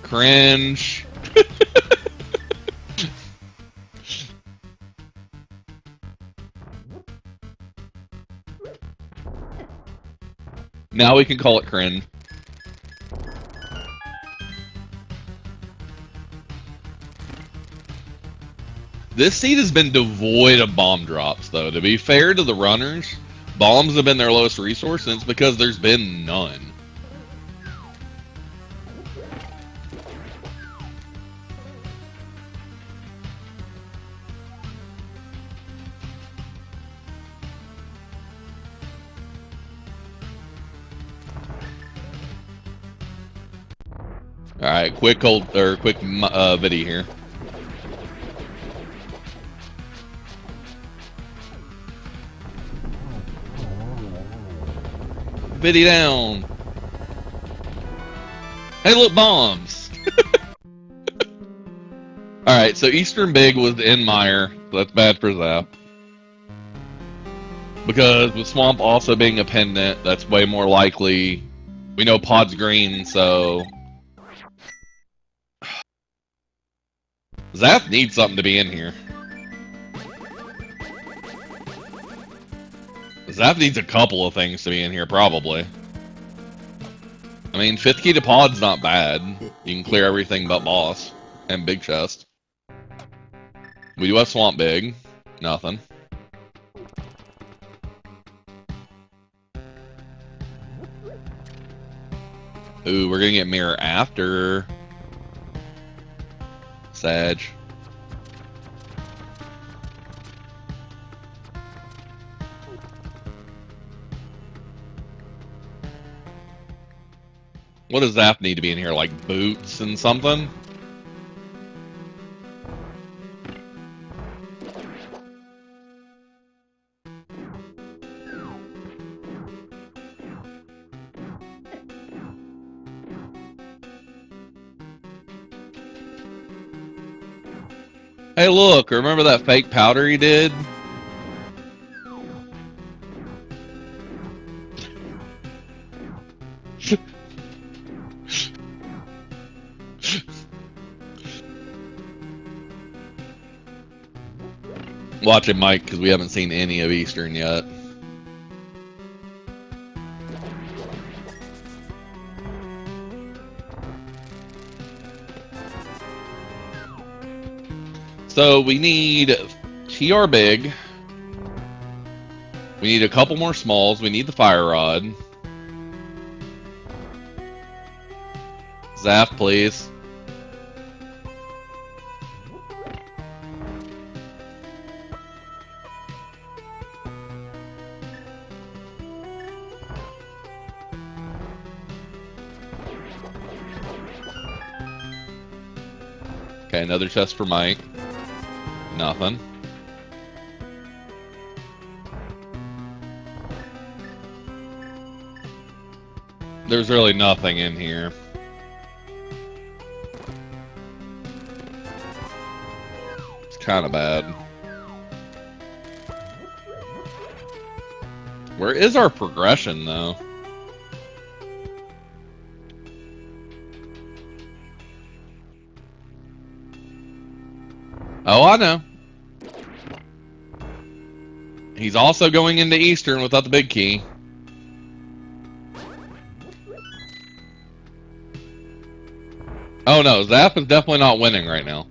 Cringe. Now we can call it cringe. This seed has been devoid of bomb drops, though. To be fair to the runners, bombs have been their lowest resource, and it's because there's been none. All right, quick video here. Video down. Hey, look, bombs. All right, so Eastern Big was in Meyer, so that's bad for Zap. Because with Swamp also being a pendant, that's way more likely. We know Pod's green, so. Zap needs something to be in here. Zap needs a couple of things to be in here, probably. I mean, 5th key to Pod's not bad. You can clear everything but Boss. And Big Chest. We do have Swamp Big. Nothing. Ooh, we're gonna get Mirror after... Sag. What does Zap need to be in here? Like boots and something? Hey, look, remember that fake powder he did? Watch it, Mike, because we haven't seen any of Eastern yet. So we need TR big. We need a couple more smalls. We need the fire rod. Zaf, please. Okay, another chest for Mike. Nothing. There's really nothing in here. It's kind of bad. Where is our progression, though? Oh, I know. He's also going into Eastern without the big key. Oh no, Zap is definitely not winning right now.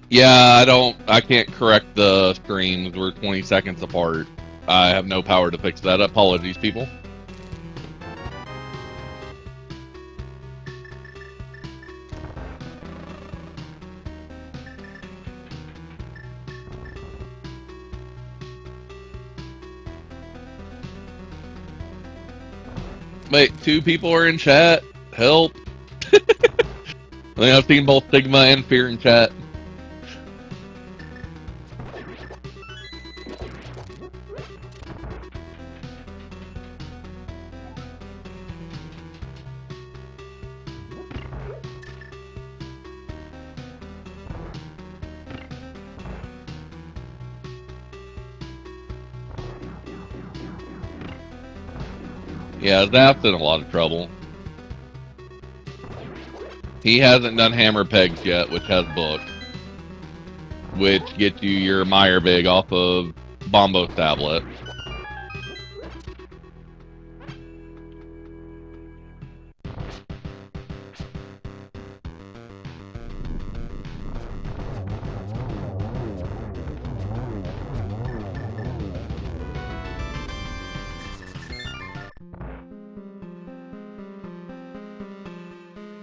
Yeah, I can't correct the streams. We're 20 seconds apart. I have no power to fix that. Apologies, people. Wait, 2 people are in chat. Help. I think I've seen both Sigma and Fear in chat. Yeah, Zap's in a lot of trouble. He hasn't done hammer pegs yet, which has book. Which gets you your Meyer Big off of Bombo's tablet.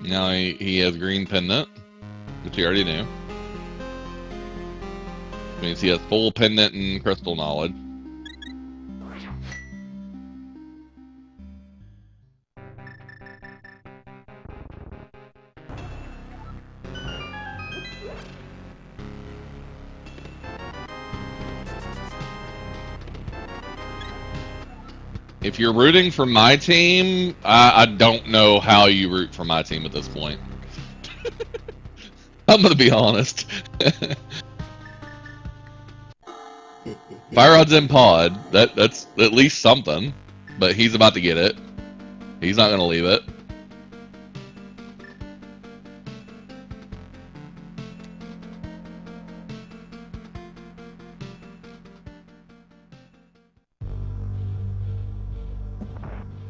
Now he has green pendant, which he already knew. Means he has full pendant and crystal knowledge. If you're rooting for my team, I don't know how you root for my team at this point. I'm gonna be honest. Fire Rod's in pod. That's at least something. But he's about to get it. He's not gonna leave it.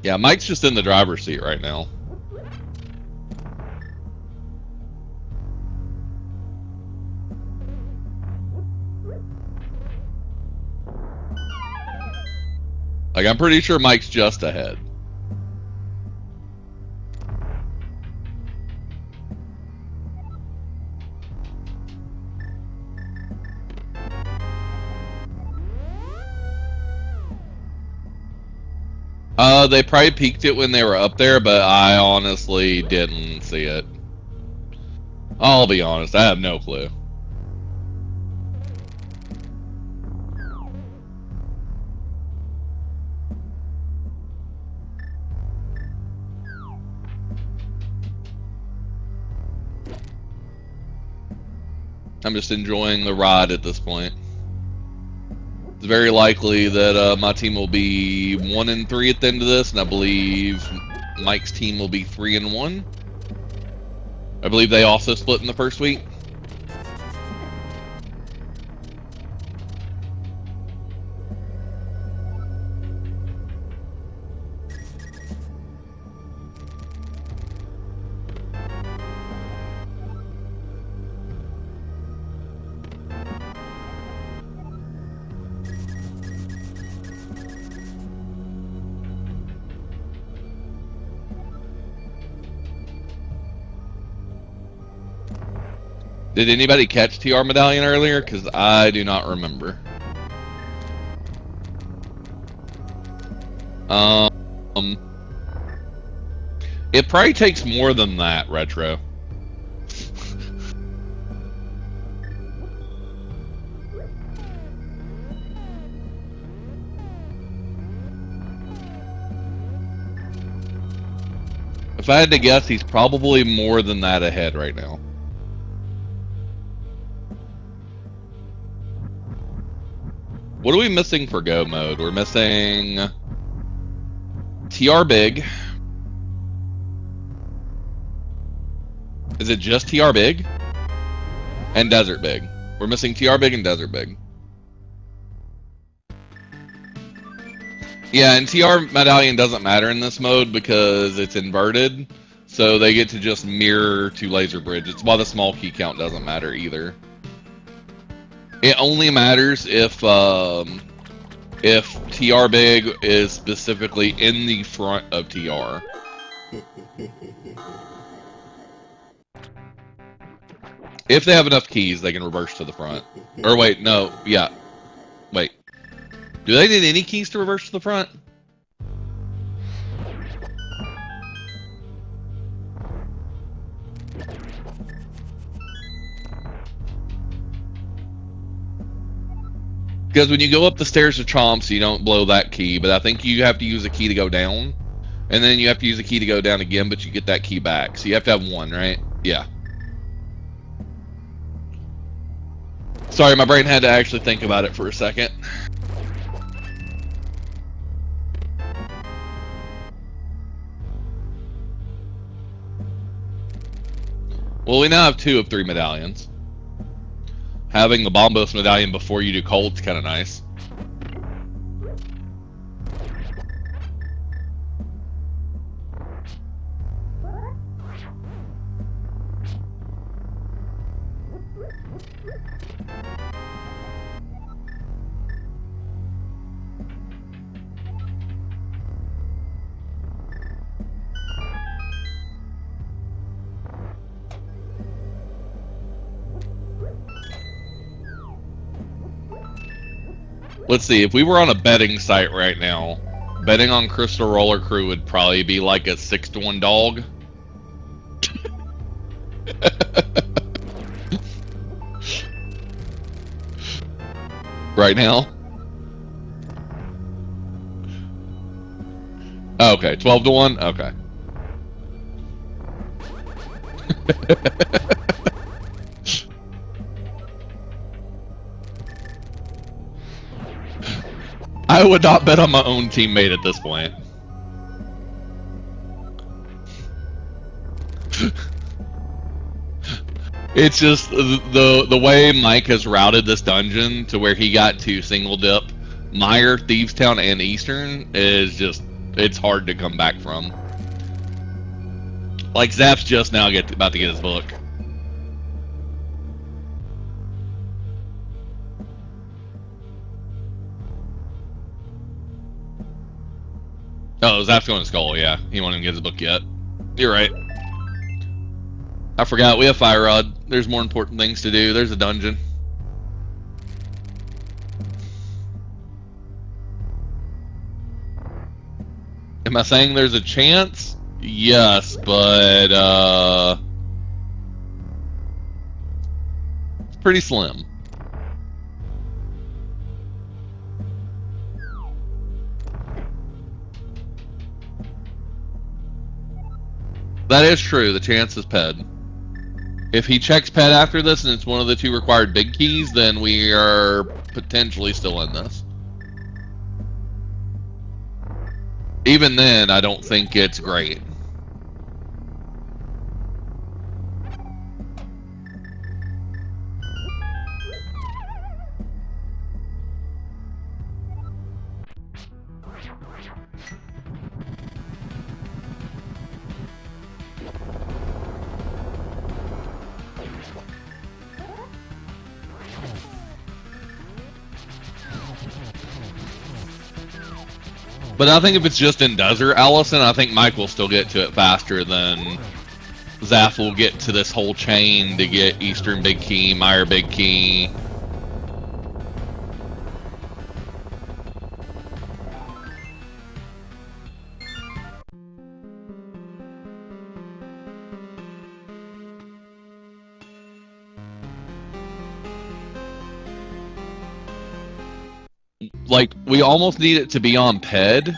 Yeah, Mike's just in the driver's seat right now. Like, I'm pretty sure Mike's just ahead. They probably peeked it when they were up there, but I honestly didn't see it. I'll be honest, I have no clue. I'm just enjoying the ride at this point. It's very likely that my team will be 1-3 at the end of this, and I believe Mike's team will be 3-1. I believe they also split in the first week. Did anybody catch TR Medallion earlier? Because I do not remember. It probably takes more than that, Retro. If I had to guess, he's probably more than that ahead right now. What are we missing for go mode? We're missing TR Big. Is it just TR Big? And Desert Big. We're missing TR Big and Desert Big. Yeah, and TR Medallion doesn't matter in this mode because it's inverted. So they get to just mirror to Laser Bridge. It's why the small key count doesn't matter either. It only matters if TR Big is specifically in the front of TR. If they have enough keys, they can reverse to the front. Or wait, no, yeah. Wait. Do they need any keys to reverse to the front? Because when you go up the stairs to Chomps, you don't blow that key, but I think you have to use a key to go down. And then you have to use a key to go down again, but you get that key back. So you have to have one, right? Yeah. Sorry, my brain had to actually think about it for a second. Well, we now have 2 of 3 medallions. Having the Bombos medallion before you do Colt's kind of nice. Let's see, if we were on a betting site right now, betting on Crystal Roller Crew would probably be like a 6-to-1 dog. Right now? Okay, 12-to-1? Okay. I would not bet on my own teammate at this point. It's just the way Mike has routed this dungeon to where he got to single dip Meyer, Thievestown, and Eastern is just, it's hard to come back from. Like Zap's just now about to get his book. Oh, Zap's going to Skull, yeah. He won't even get his book yet. You're right. I forgot, we have Fire Rod. There's more important things to do. There's a dungeon. Am I saying there's a chance? Yes, but it's pretty slim. That is true. The chance is PED. If he checks PED after this and it's one of the 2 required big keys, then we are potentially still in this. Even then, I don't think it's great. But I think if it's just in Desert Allison, I think Mike will still get to it faster than Zaf will get to this whole chain to get Eastern Big Key, Meyer Big Key. Like, we almost need it to be on PED.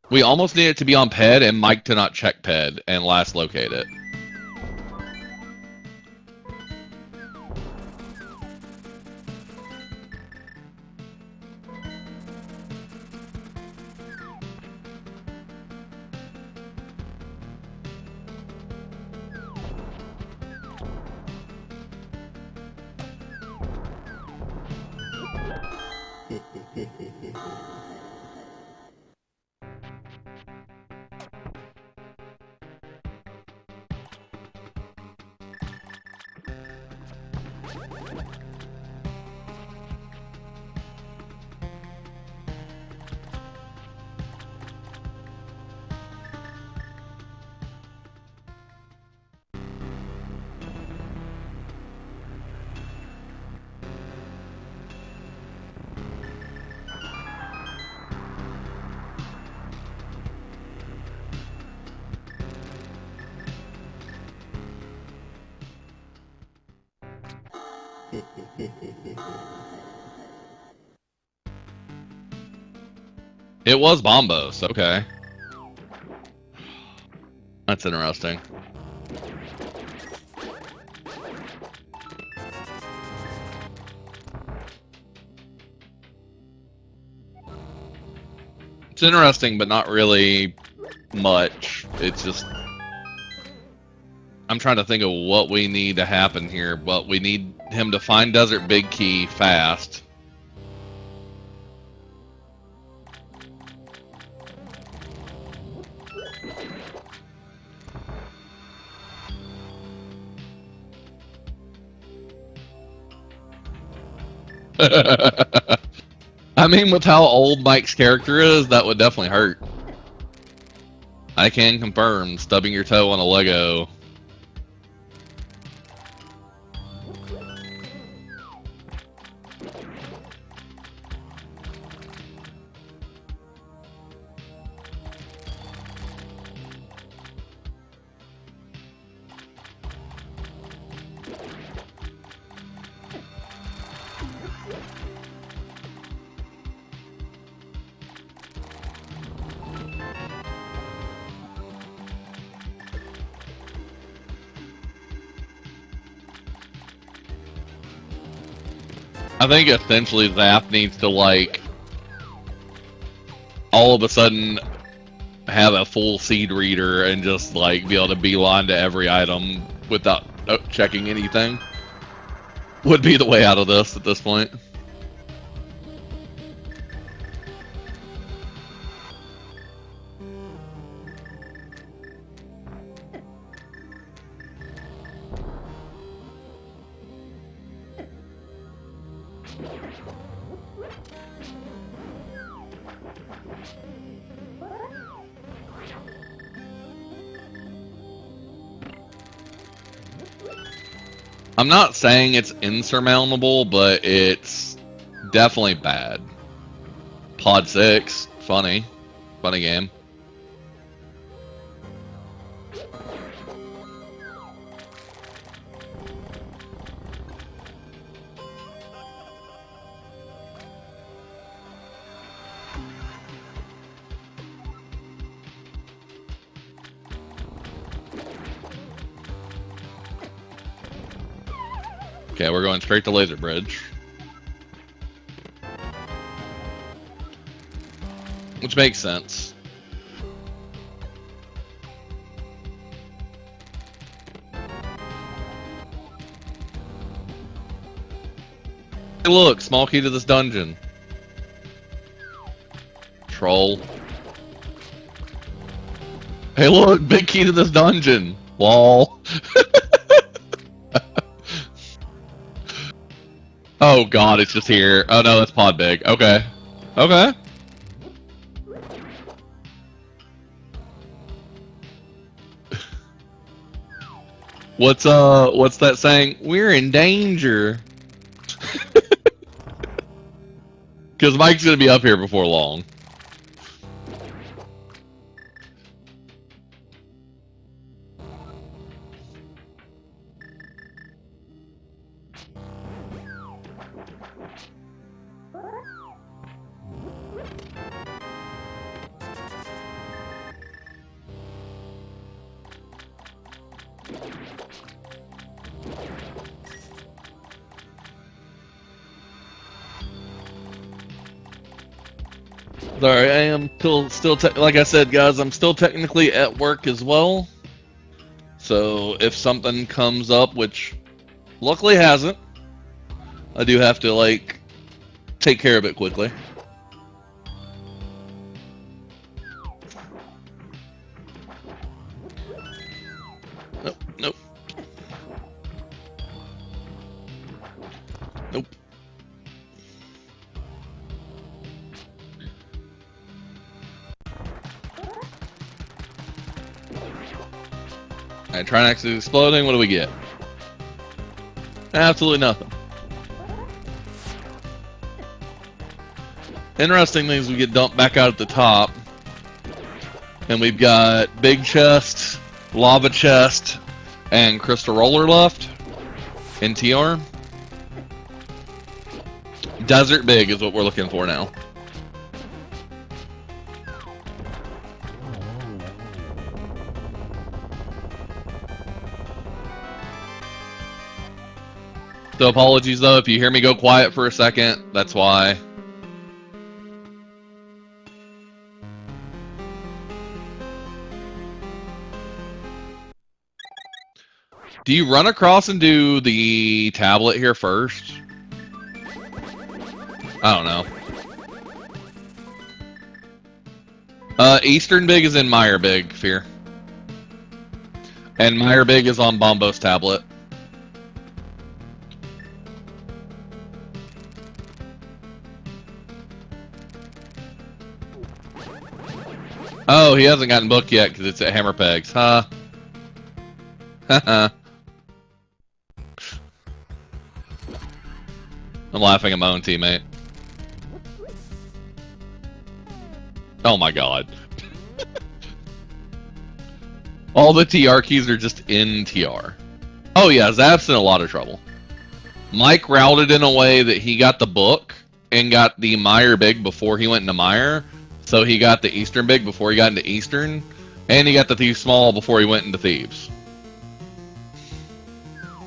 We almost need it to be on PED and Mike to not check PED and last locate it. It was Bombos, okay. That's interesting. It's interesting, but not really much. It's just... I'm trying to think of what we need to happen here, but we need him to find Desert Big Key fast. I mean, with how old Mike's character is, that would definitely hurt. I can confirm, stubbing your toe on a Lego. I think essentially Zap needs to, like, all of a sudden have a full seed reader and just, like, be able to beeline to every item without checking anything. Would be the way out of this at this point. I'm not saying it's insurmountable, but it's definitely bad. Pod 6, funny. Funny game. Okay, we're going straight to Laser Bridge. Which makes sense. Hey look, small key to this dungeon. Troll. Hey look, big key to this dungeon. Lol. Oh god, it's just here. Oh no, that's pod big. Okay. Okay. What's that saying? We're in danger. Because Mike's gonna be up here before long. Sorry, I am still like I said, guys, I'm still technically at work as well. So if something comes up, which luckily hasn't, I do have to like take care of it quickly. Nope, nope. Nope. Alright, Trinax is exploding. What do we get? Absolutely nothing. Interesting things, we get dumped back out at the top. And we've got big chest, lava chest, and crystal roller left in TR. Desert big is what we're looking for now. So apologies though, if you hear me go quiet for a second, that's why. Do you run across and do the tablet here first? I don't know. Eastern Big is in Meyer Big, Fear. And Meyer Big is on Bombo's tablet. Oh, he hasn't gotten booked yet because it's at Hammer Pegs, huh? Haha. I'm laughing at my own teammate. Oh my god. All the TR keys are just in TR. Oh yeah, Zap's in a lot of trouble. Mike routed in a way that he got the book and got the Meyer Big before he went into Meyer. So he got the Eastern Big before he got into Eastern. And he got the Thieves Small before he went into Thieves.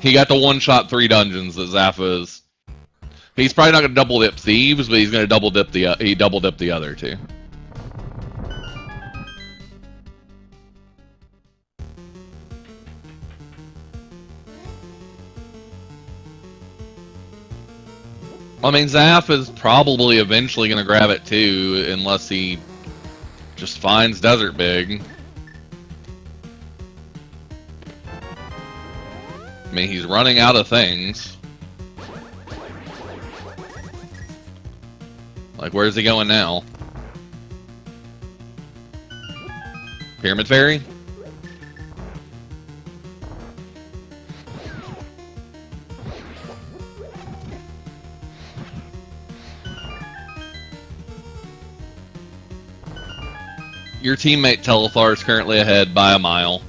He got the one-shot 3 dungeons that Zap is. He's probably not going to double dip Thieves, but he's going to double dip the other two. I mean, Zap is probably eventually going to grab it too, unless he just finds Desert Big. I mean, he's running out of things. Like, where's he going now? Pyramid Fairy? Your teammate Telethar is currently ahead by a mile.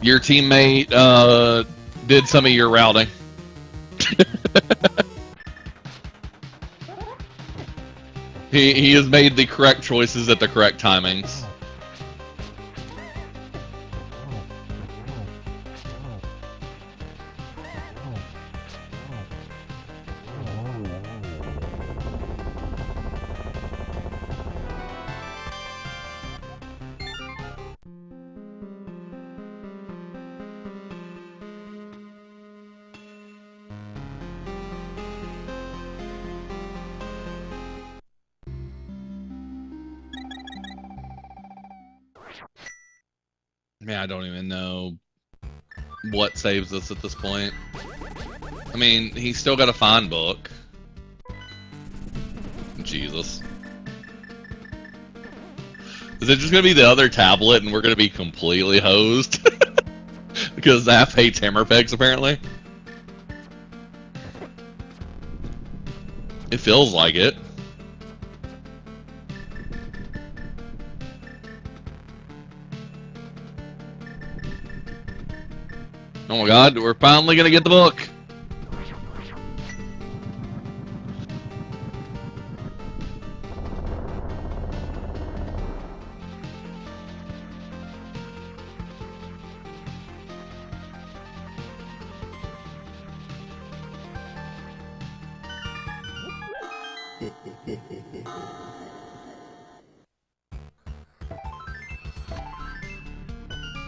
Your teammate did some of your routing. He has made the correct choices at the correct timings. Man, I don't even know what saves us at this point. I mean, he's still got a fine book. Jesus. Is it just going to be the other tablet and we're going to be completely hosed? Because Zaf hates hammer pegs, apparently. It feels like it. Oh my god, we're finally gonna get the book!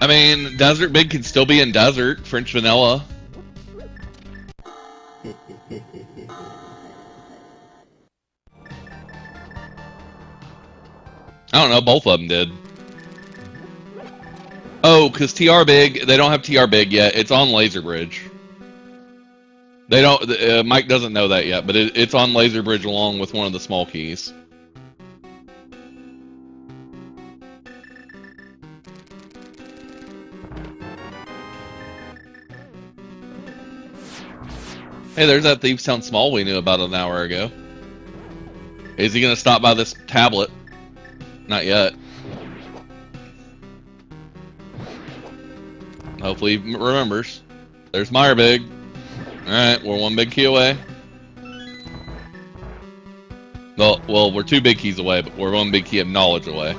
I mean, Desert Big can still be in Desert, French Vanilla. I don't know, both of them did. Oh, because TR Big, they don't have TR Big yet. It's on Laser Bridge. They don't, Mike doesn't know that yet, but it's on Laser Bridge along with one of the small keys. Hey, there's that Thieves Town Small we knew about an hour ago. Is he gonna stop by this tablet? Not yet. Hopefully he remembers. There's Meyer Big. Alright, we're one big key away. Well, we're two big keys away, but we're one big key of knowledge away.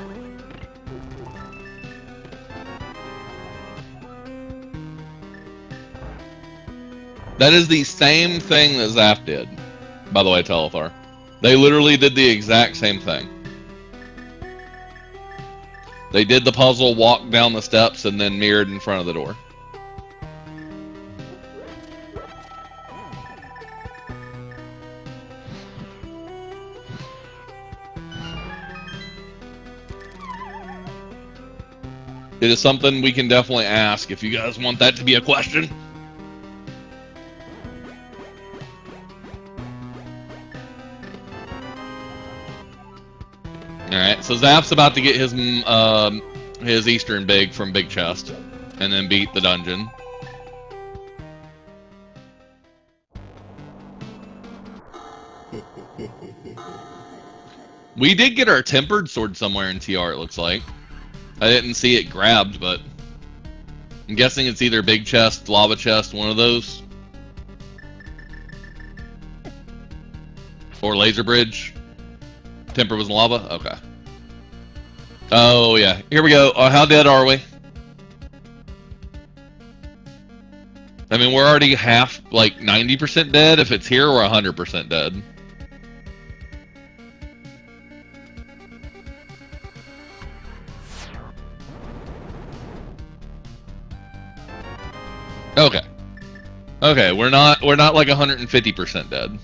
That is the same thing that Zaf did, by the way, Telethar. They literally did the exact same thing. They did the puzzle, walked down the steps, and then mirrored in front of the door. It is something we can definitely ask if you guys want that to be a question. Alright, so Zaf's about to get his Eastern Big from Big Chest, and then beat the dungeon. We did get our Tempered Sword somewhere in TR, it looks like. I didn't see it grabbed, but I'm guessing it's either Big Chest, Lava Chest, one of those. Or Laser Bridge. Temper was in lava? Okay. Oh, yeah. Here we go. How dead are we? I mean, we're already half, like, 90% dead. If it's here, we're 100% dead. Okay. Okay, we're not like 150% dead.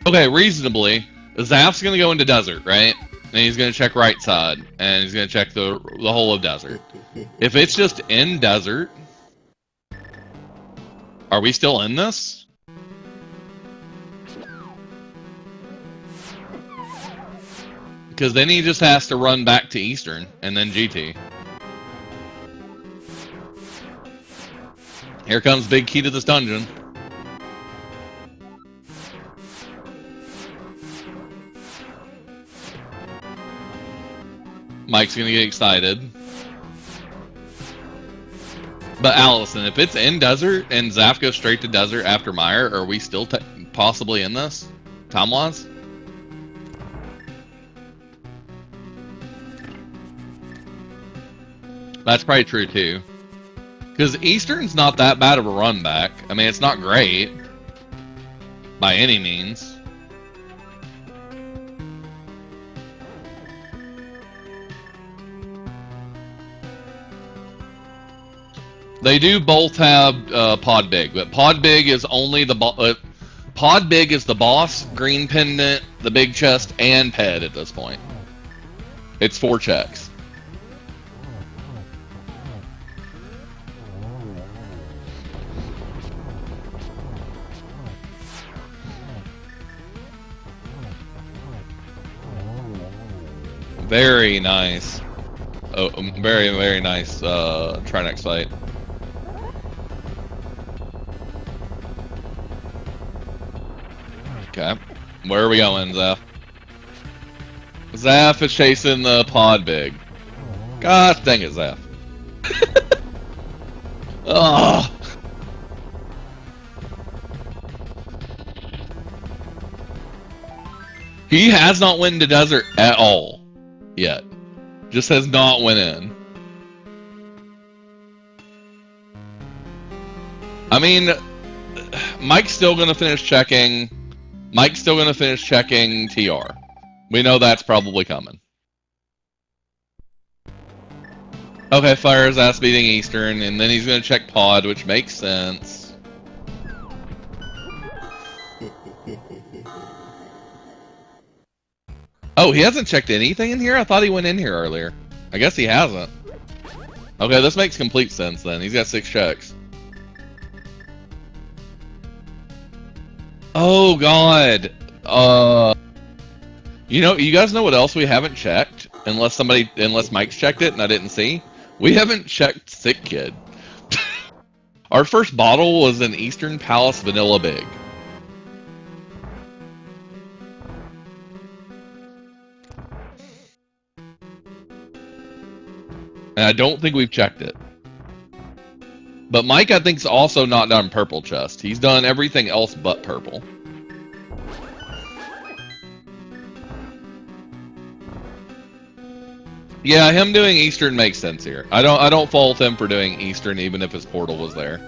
Okay, reasonably, Zaf's gonna go into Desert, right? And he's gonna check right side, and he's gonna check the whole of Desert. If it's just in Desert, are we still in this? Because then he just has to run back to Eastern and then GT. Here comes big key to this dungeon. Mike's gonna get excited. But Allison, if it's in desert and Zaf goes straight to desert after Meyer, are we still possibly in this time-wise? That's probably true too. Because Eastern's not that bad of a run back. I mean, it's not great by any means. They do both have Pod Big, but Pod Big is only the Pod Big is the boss, Green Pendant, the Big Chest, and Ped at this point. It's 4 checks. Very nice. Oh, very, very nice Trinex fight. Okay. Where are we going, Zaf? Zaf is chasing the Pod Big. Gosh dang it, Zaf. Oh. He has not went into desert at all yet. Just has not went in. I mean, Mike's still gonna finish checking. Mike's still gonna finish checking TR. We know that's probably coming. Okay, Fire's ass beating Eastern, and then he's gonna check Pod, which makes sense. Oh, he hasn't checked anything in here? I thought he went in here earlier. I guess he hasn't. Okay, this makes complete sense then. He's got 6 checks. Oh god. You know, you guys know what else we haven't checked? Unless Mike's checked it and I didn't see. We haven't checked Sick Kid. Our first bottle was an Eastern Palace Vanilla Big. And I don't think we've checked it. But Mike, I think, is also not done purple chest. He's done everything else but purple. Yeah, him doing Eastern makes sense here. I don't fault him for doing Eastern even if his portal was there.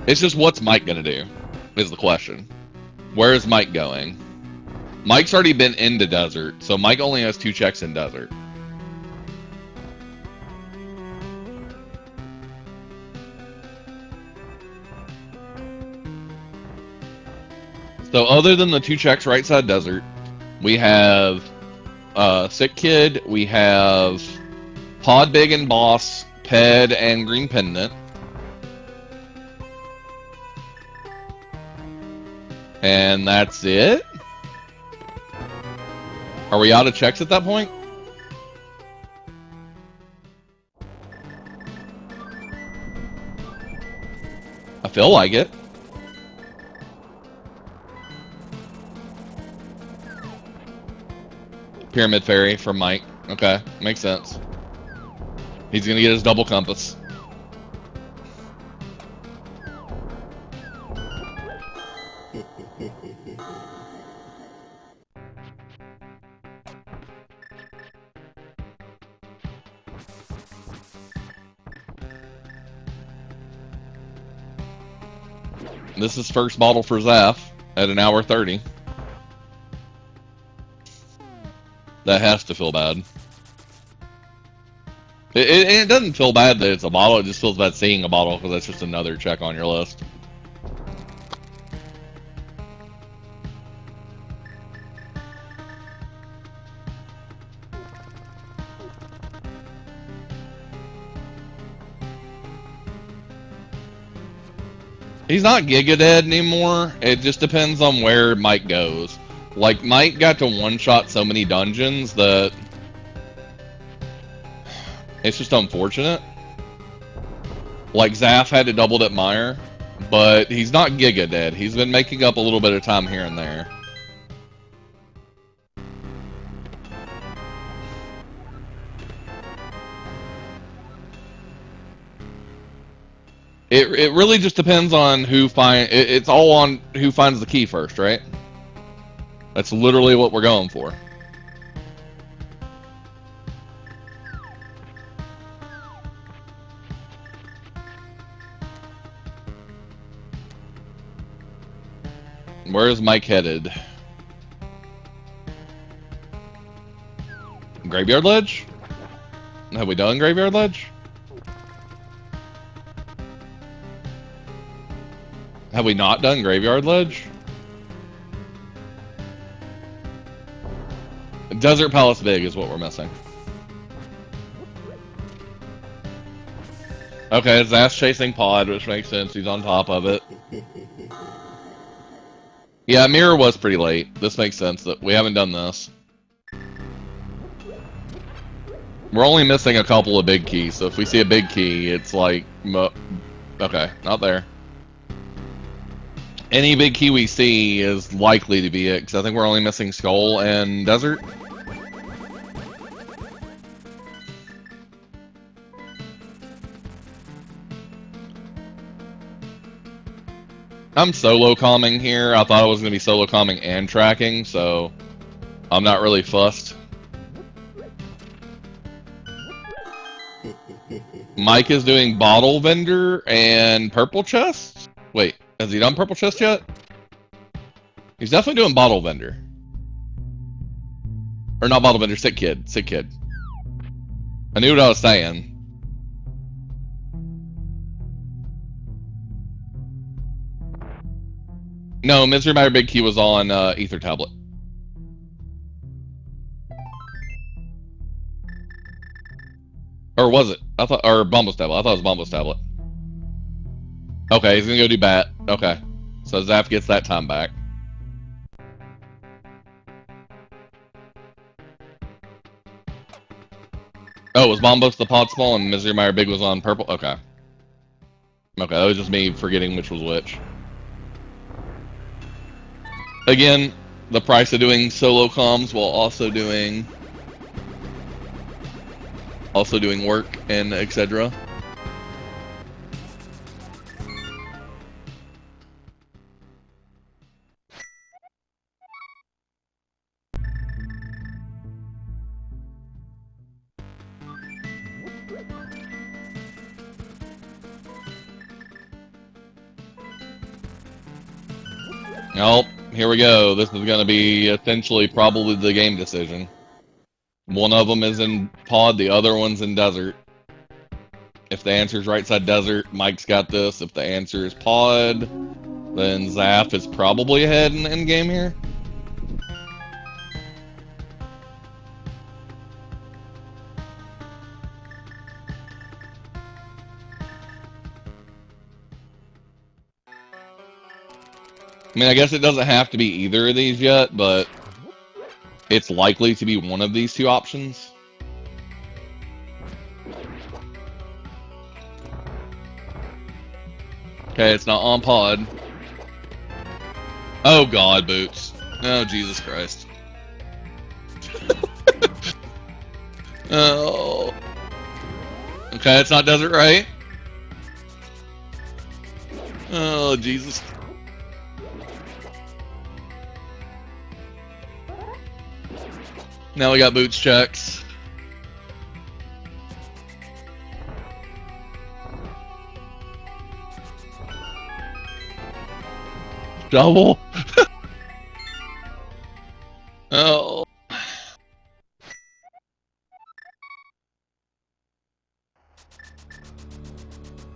It's just what's Mike gonna do is the question. Where is Mike going? Mike's already been into desert, so Mike only has 2 checks in desert. So other than the 2 checks right side desert, we have Sick Kid, we have Pod Big and Boss, Ped, and Green Pendant. And that's it? Are we out of checks at that point? I feel like it. Pyramid Fairy from Mike. Okay, makes sense. He's gonna get his double compass. This is first bottle for Zaf at 1 hour 30. That has to feel bad. It doesn't feel bad that it's a bottle, it just feels bad seeing a bottle because that's just another check on your list. He's not Giga Dead anymore. It just depends on where Mike goes. Like, Mike got to one-shot so many dungeons that it's just unfortunate. Like, Zaf had to double dip Meyer, but he's not Giga dead. He's been making up a little bit of time here and there. It really just depends on who it's all on who finds the key first, right? That's literally what we're going for. Where is Mike headed? Graveyard Ledge? Have we done Graveyard Ledge? Have we not done Graveyard Ledge? Desert Palace Big is what we're missing. Okay, it's ass chasing Pod, which makes sense. He's on top of it. Yeah, Mirror was pretty late. This makes sense that we haven't done this. We're only missing a couple of big keys, so if we see a big key, it's like... Okay, not there. Any big key we see is likely to be it, because I think we're only missing Skull and Desert. I'm solo calming here. I thought I was going to be solo calming and tracking, so I'm not really fussed. Mike is doing Bottle Vendor and Purple Chest? Wait, has he done Purple Chest yet? He's definitely doing Bottle Vendor. Or not Bottle Vendor, Sick Kid. Sick Kid. I knew what I was saying. No, Misery Mire Big Key was on Ether Tablet. Or was it? I thought, or Bombo's Tablet. I thought it was Bombo's Tablet. Okay, he's gonna go do Bat. Okay. So Zaf gets that time back. Oh, was Bombos the Pod Small and Misery Mire Big was on Purple? Okay. Okay, that was just me forgetting which was which. Again, the price of doing solo comms while also doing work and etc. Oh, here we go. This is going to be essentially probably the game decision. One of them is in Pod, the other one's in Desert. If the answer is right side Desert, Mike's got this. If the answer is Pod, then Zaf is probably ahead in the end game here. I mean, I guess it doesn't have to be either of these yet, but it's likely to be one of these two options. Okay, it's not on Pod. Oh God, Boots. Oh, Jesus Christ. Oh. Okay, it's not Desert, right? Oh, Jesus. Now we got Boots checks. Double. Oh.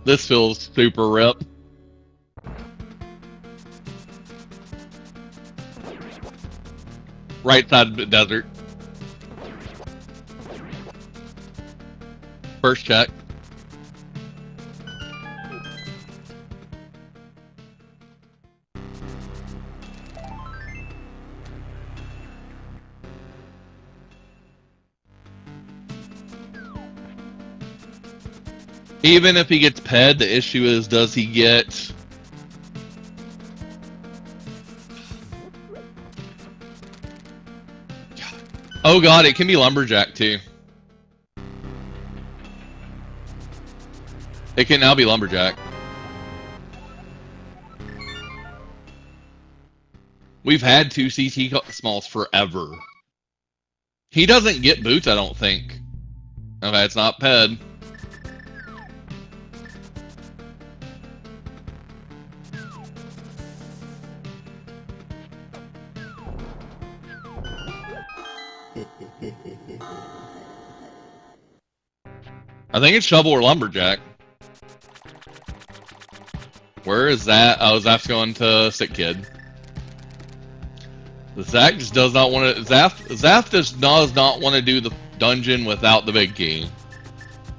This feels super rip. Right side of the Desert. First check. Even if he gets ped, the issue is, does he get... Oh god, it can be lumberjack too. It can now be lumberjack. We've had 2 CT smalls forever. He doesn't get boots, I don't think. Okay, it's not ped. I think it's shovel or lumberjack. Where is that? Oh, Zaf's going to sick kid. Zach just does not want to. Zaf does not want to do the dungeon without the big key.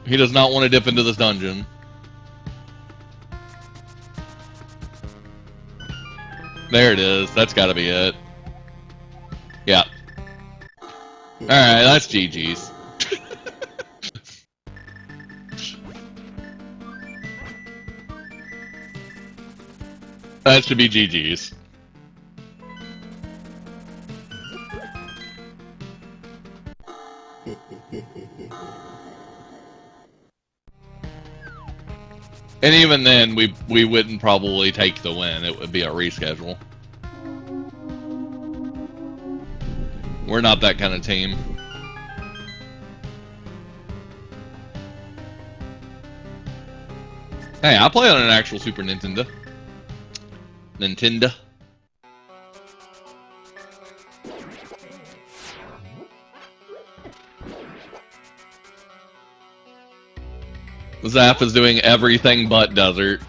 He does not want to dip into this dungeon. There it is. That's got to be it. Yeah. All right, that's GG's. That should be GG's. And even then, we wouldn't probably take the win. It would be a reschedule. We're not that kind of team. Hey, I play on an actual Super Nintendo. Zap is doing everything but desert.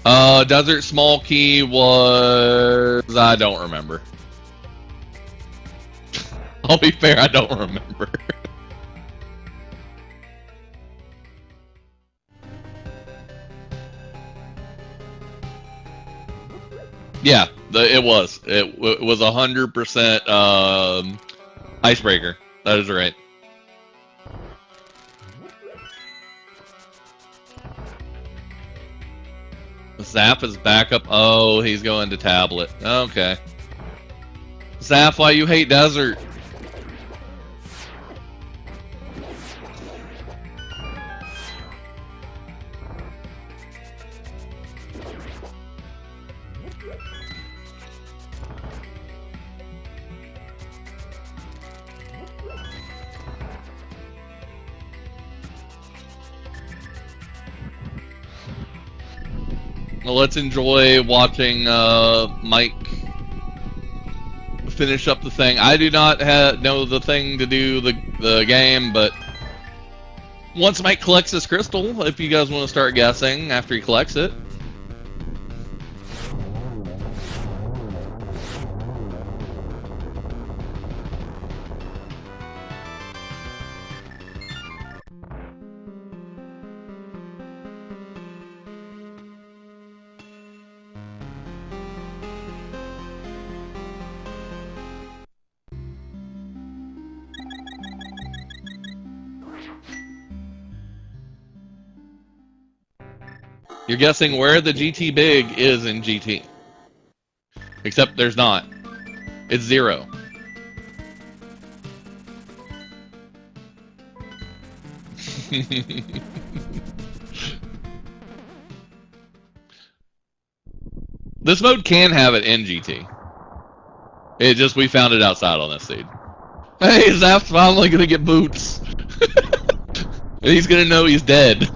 Desert small key was... I don't remember. I'll be fair, I don't remember. Yeah, it was. It was 100% icebreaker. That is right. Zap is back up. Oh, he's going to tablet. Okay. Zap, why you hate desert? Well, let's enjoy watching Mike finish up the thing. I do not know the thing to do the game, but once Mike collects this crystal, if you guys want to start guessing after he collects it. You're guessing where the GT big is in GT. Except there's not. It's 0. This mode can have it in GT. It just, we found it outside on this seed. Hey, Zap's finally gonna get boots. And he's gonna know he's dead.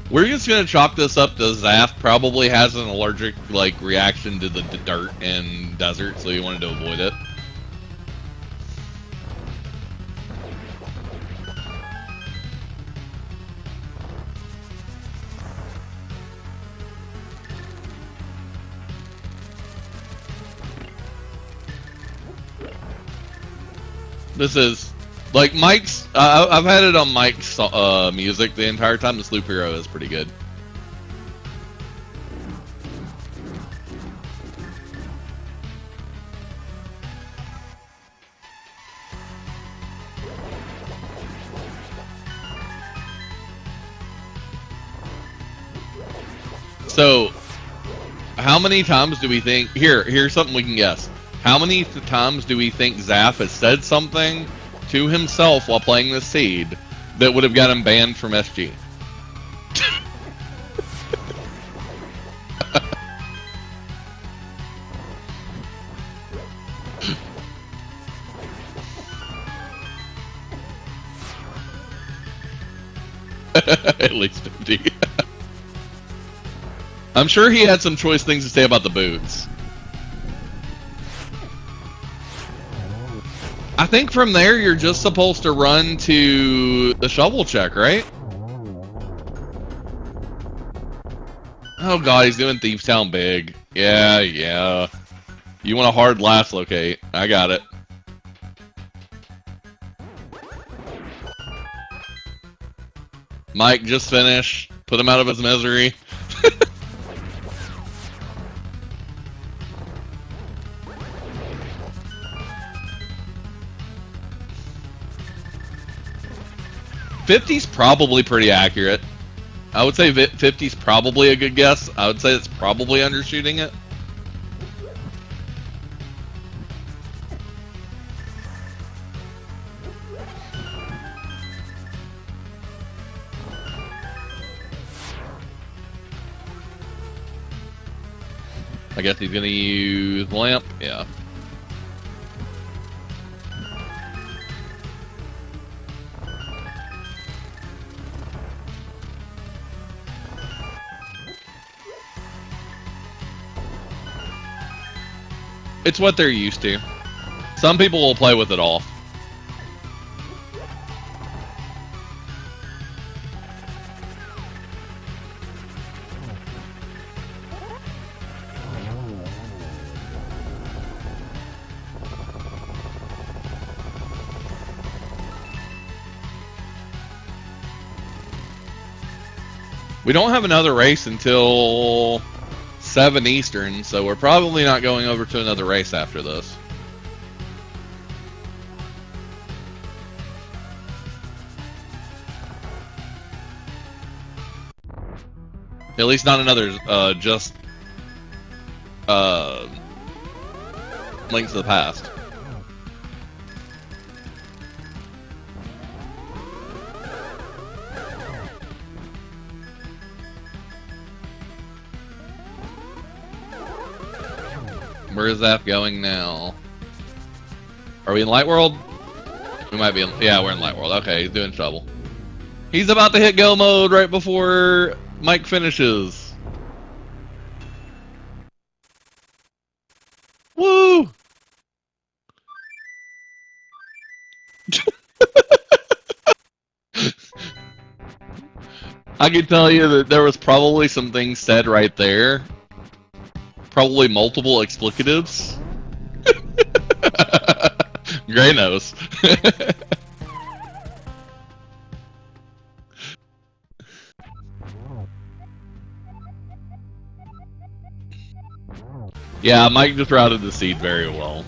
We're just gonna chalk this up to Zaf probably has an allergic reaction to the dirt and desert, so he wanted to avoid it. This is like Mike's. I've had it on Mike's music the entire time. This Loop Hero is pretty good. So, how many times do we think... Here's something we can guess. How many times do we think Zaf has said something to himself while playing this seed that would have got him banned from SG? At least 50. I'm sure he had some choice things to say about the boots. I think from there you're just supposed to run to the shovel check, right? Oh god, he's doing Thieves Town big. Yeah. You want a hard last locate. I got it. Mike, just finish. Put him out of his misery. '50's probably pretty accurate. I would say 50's probably a good guess. I would say it's probably undershooting it. I guess he's gonna use lamp. Yeah. It's what they're used to. Some people will play with it off. We don't have another race until 7 Eastern, so we're probably not going over to another race after this. At least not another, just, Links to the Past. Where is that going now? Are we in Light World? We might be in... Yeah, we're in Light World. Okay, he's doing trouble. He's about to hit go mode right before Mike finishes. Woo! I can tell you that there was probably some things said right there. Probably multiple explicatives. Gray nose. Yeah, Mike just routed the seed very well.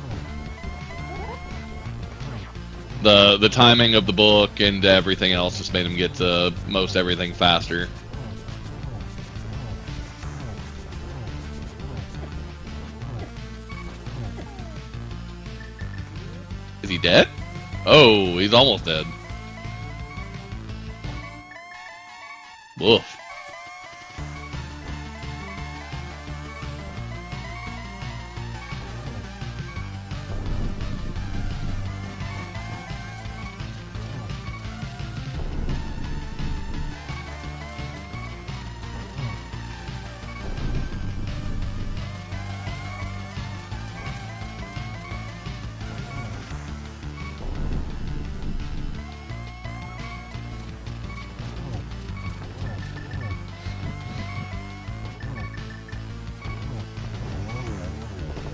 The timing of the book and everything else just made him get to most everything faster. Is he dead? Oh, he's almost dead. Woof.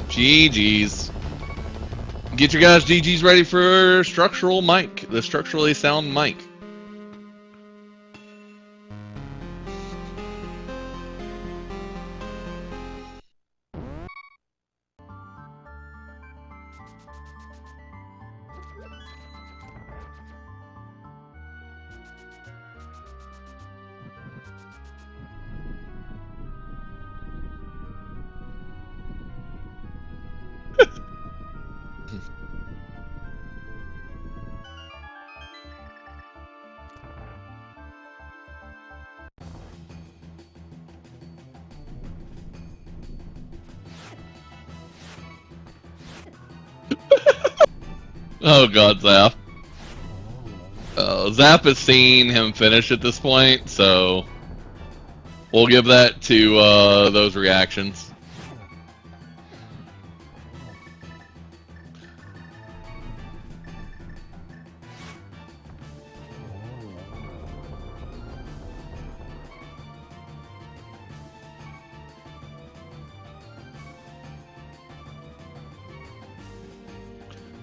GG's. Get your guys' GGs ready for structural mic, the structurally sound mic. Oh god, Zap. Zap has seen him finish at this point, so we'll give that to those reactions.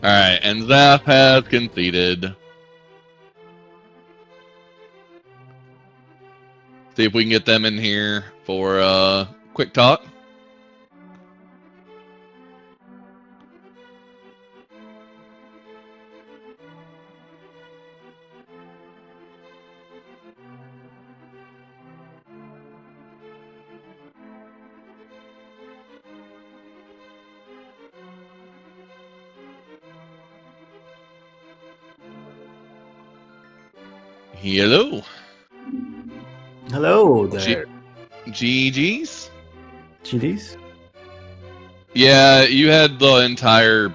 Alright, and Zap has conceded. See if we can get them in here for quick talk. Hello. Hello there. GG's? GG's? Yeah, you had the entire...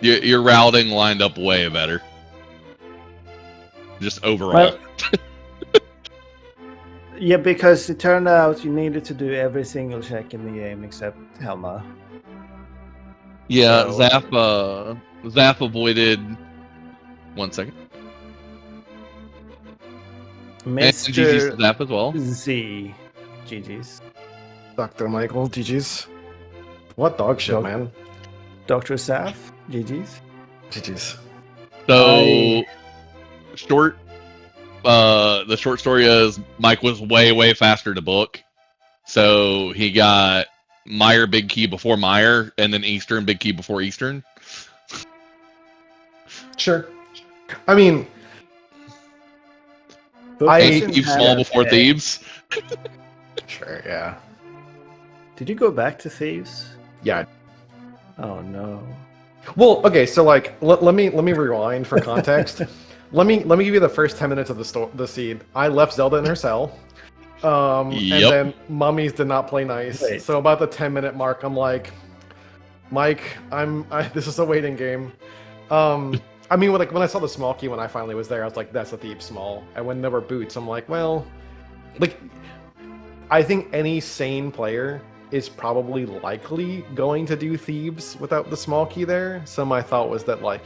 Your routing lined up way better. Just overall. Well, yeah, because it turned out you needed to do every single check in the game except Helma. Yeah, so... Zap avoided... 1 second. Mr. And GG's to Zap as well. Z. GG's. Dr. Michael, GG's. What dog shit, man? Dr. Saf, GG's. GG's. So, the short story is Mike was way faster to book. So he got Meyer big key before Meyer, and then Eastern big key before Eastern. Sure. I mean, Thieves small before Thieves. Sure, yeah. Did you go back to Thieves? Yeah. Oh no. Well, okay, so like, let me rewind for context. let me give you the first 10 minutes of the seed. I left Zelda in her cell. And then mummies did not play nice. Wait. So about the 10-minute mark, I'm like, Mike, this is a waiting game. I mean, when I saw the small key when I finally was there, I was like, that's a Thief small. And when there were boots, I'm like, well, like, I think any sane player is probably likely going to do Thieves without the small key there. So my thought was that, like,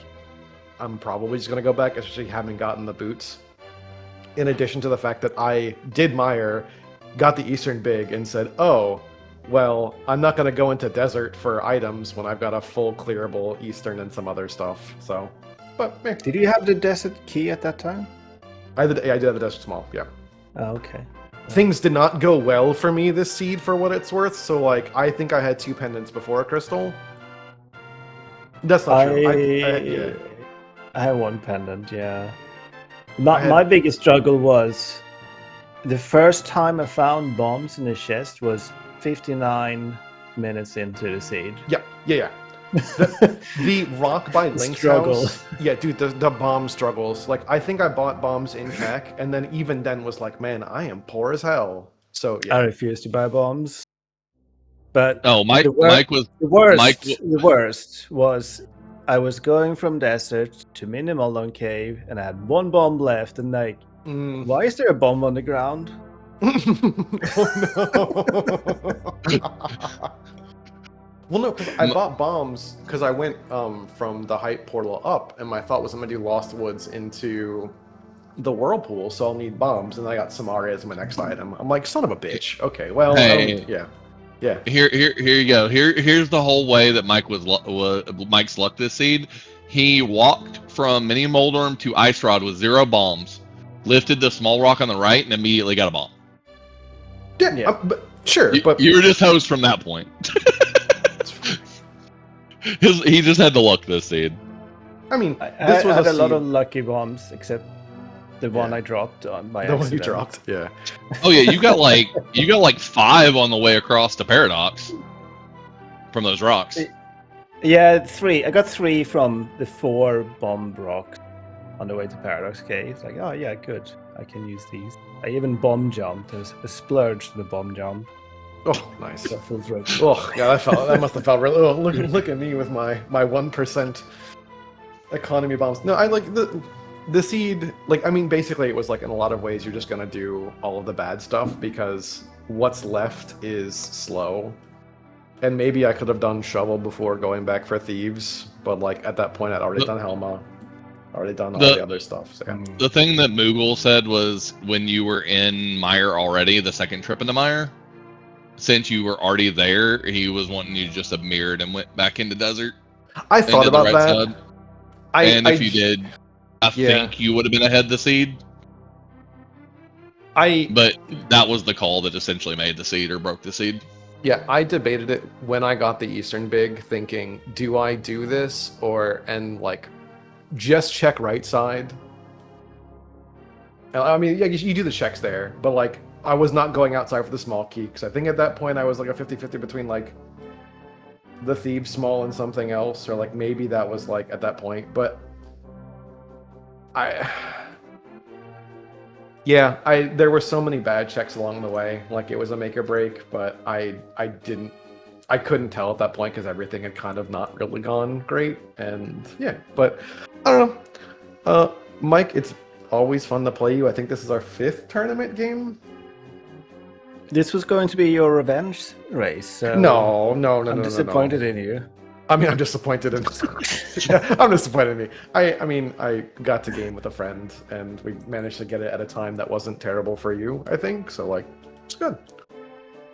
I'm probably just going to go back, especially having gotten the boots. In addition to the fact that I did Meyer, got the Eastern big, and said, oh, well, I'm not going to go into desert for items when I've got a full clearable Eastern and some other stuff. So, but eh. Did you have the desert key at that time? I did have the desert small, yeah. Oh, okay. Things did not go well for me this seed for what it's worth, so like I think I had 2 pendants before a crystal. That's not true. I had 1 pendant, yeah. My biggest struggle was the first time I found bombs in the chest was 59 minutes into the seed. Yeah. The rock by Link's house. Yeah, dude, the bomb struggles. Like, I think I bought bombs in pack, and then even then was like, man, I am poor as hell. So yeah, I refused to buy bombs. But Mike was the worst was I was going from desert to minimal on cave, and I had 1 bomb left, and like, why is there a bomb on the ground? Oh no. Well, no, because I bought bombs because I went from the hype portal up, and my thought was I'm going to do Lost Woods into the Whirlpool, so I'll need bombs, and I got Samaria as my next item. I'm like, son of a bitch. Okay, well, hey, yeah. Yeah. Here you go. Here's the whole way that Mike's luck this seed. He walked from Mini Moldorm to Ice Rod with 0 bombs, lifted the small rock on the right, and immediately got a bomb. Yeah. But sure, but You were just host from that point. He just had the luck this seed. I mean, I this was had a lot seed. of lucky bombs, except the one I dropped on by The accident. one you dropped. Yeah. Oh yeah, you got like 5 on the way across to Paradox from those rocks. Yeah, 3. I got 3 from the 4 bomb rocks on the way to Paradox Cave. It's like, oh yeah, good. I can use these. I even bomb jumped. There's a splurge to the bomb jump. Oh, nice. That feels right. Oh, yeah, that must have felt really. Oh, look at me with my 1% economy bombs. No, I like the seed. Like, I mean, basically, it was like in a lot of ways you're just gonna do all of the bad stuff because what's left is slow. And maybe I could have done shovel before going back for thieves, but like at that point I'd already done Helma, already done all the other stuff. So yeah. The thing that Moogle said was when you were in Mire already, the second trip into Mire, since you were already there, he was wanting you just have mirrored and went back into desert. I thought into the about right that. side. And if you did, I think you would have been ahead the seed. But that was the call that essentially made the seed or broke the seed. Yeah, I debated it when I got the Eastern Big, thinking, do I do this and like just check right side? I mean, yeah, you do the checks there, but like I was not going outside for the small key because I think at that point I was like a 50-50 between like the Thieves small and something else, or like maybe that was like at that point, but there were so many bad checks along the way. Like it was a make or break, but I couldn't tell at that point because everything had kind of not really gone great. And yeah, but I don't know. Mike, it's always fun to play you. I think this is our 5th tournament game. This was going to be your revenge race. So No. I'm disappointed in you. I mean, I'm disappointed in. Yeah, I'm disappointed in me. I mean, I got to game with a friend, and we managed to get it at a time that wasn't terrible for you. I think so. Like, it's good.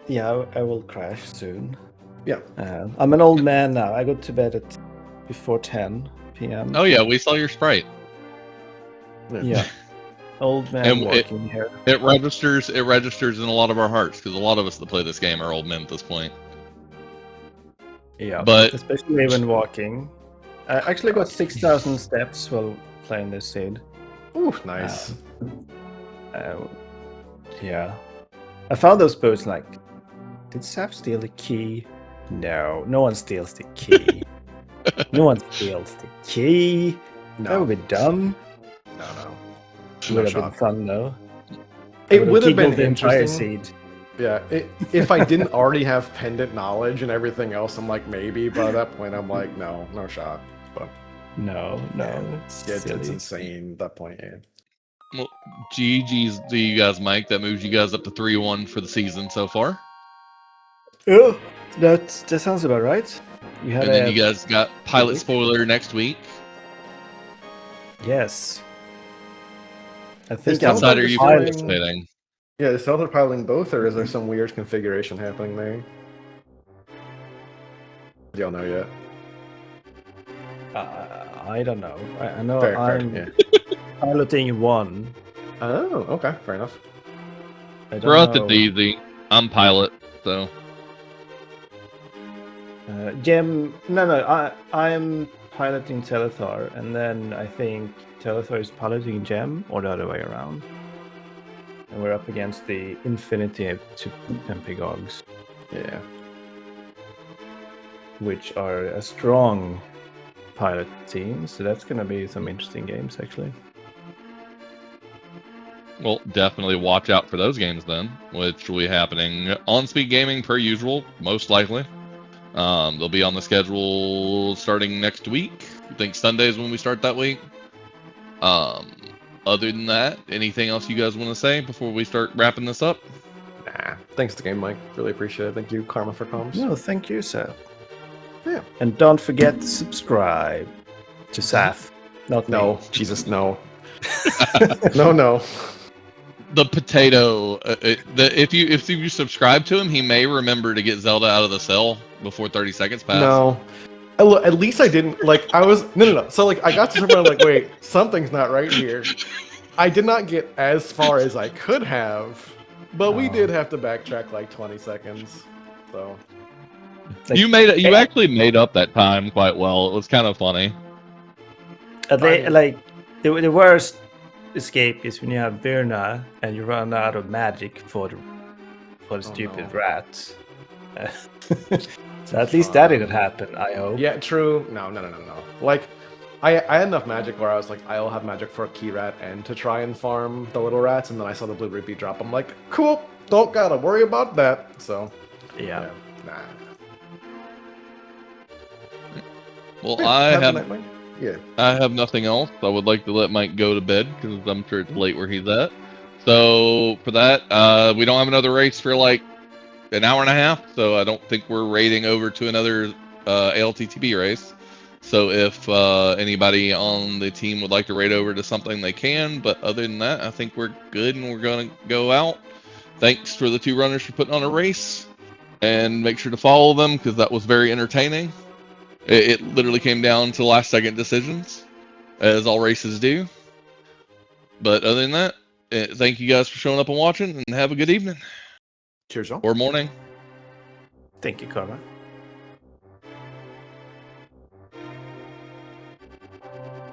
Yeah, I will crash soon. Yeah. I'm an old man now. I go to bed at before 10 p.m. Oh yeah, we saw your sprite. Yeah. Old man And walking here. It registers in a lot of our hearts because a lot of us that play this game are old men at this point. Yeah, but especially when walking. I actually got 6,000 steps while playing this seed. Ooh, nice. Yeah. I found those posts like, did Sap steal the key? No one steals the key. No one steals the key. No. That would be dumb. No. It would have been fun though. It would have been the entire interesting. seed. Yeah, if I didn't already have pendant knowledge and everything else, I'm like maybe. But at that point, I'm like no shot. But no, it's insane at that point. Yeah. Well, GG's to you guys, Mike. That moves you guys up to 3-1 for the season so far. Oh, that sounds about right. You had and then you guys got pilot spoiler next week. Yes. I think outside are you participating? Yeah, is Stealth piloting both, or is there some weird configuration happening there? Do y'all know yet? I don't know. I know I'm piloting 1. Oh, okay, fair enough. We're at the DZ. I'm pilot, so. Gem. No. I'm piloting Telethar, and then I think Telethar is piloting Gem, or the other way around. And we're up against the Infinity to Empigogs. Yeah. Which are a strong pilot team, so that's going to be some interesting games, actually. Well, definitely watch out for those games then, which will be happening on SpeedGaming per usual, most likely. They'll be on the schedule starting next week. I think Sunday's when we start that week. Other than that, anything else you guys want to say before we start wrapping this up? Nah. Thanks to Game Mike. Really appreciate it. Thank you, Karma for comms. No, thank you, Seth. Yeah. And don't forget to subscribe to Saf. Not no, me. Jesus, no. No. the potato. If you subscribe to him, he may remember to get Zelda out of the cell before 30 seconds pass. No. Look, at least I didn't, like, I was, no. So, like, I got to the point, I'm like, wait, something's not right here. I did not get as far as I could have, but we did have to backtrack like 20 seconds, so. Like, You actually made up that time quite well. It was kind of funny. Like, the worst escape is when you have Verna and you run out of magic for the stupid rats. So at least that didn't happen, I hope. Yeah, true. No. Like, I had enough magic where I was like, I'll have magic for a key rat and to try and farm the little rats, and then I saw the blue rupee drop. I'm like, cool, don't gotta worry about that. So, yeah. Nah. Well, Yeah. I have nothing else. I would like to let Mike go to bed because I'm sure it's late where he's at. So for that, we don't have another race for like an hour and a half, so I don't think we're raiding over to another ALTTP race. So if anybody on the team would like to raid over to something, they can. But other than that, I think we're good and we're going to go out. Thanks for the two runners for putting on a race. And make sure to follow them because that was very entertaining. It literally came down to last second decisions, as all races do. But other than that, thank you guys for showing up and watching, and have a good evening. Cheers, y'all. Or morning. Thank you, Karma.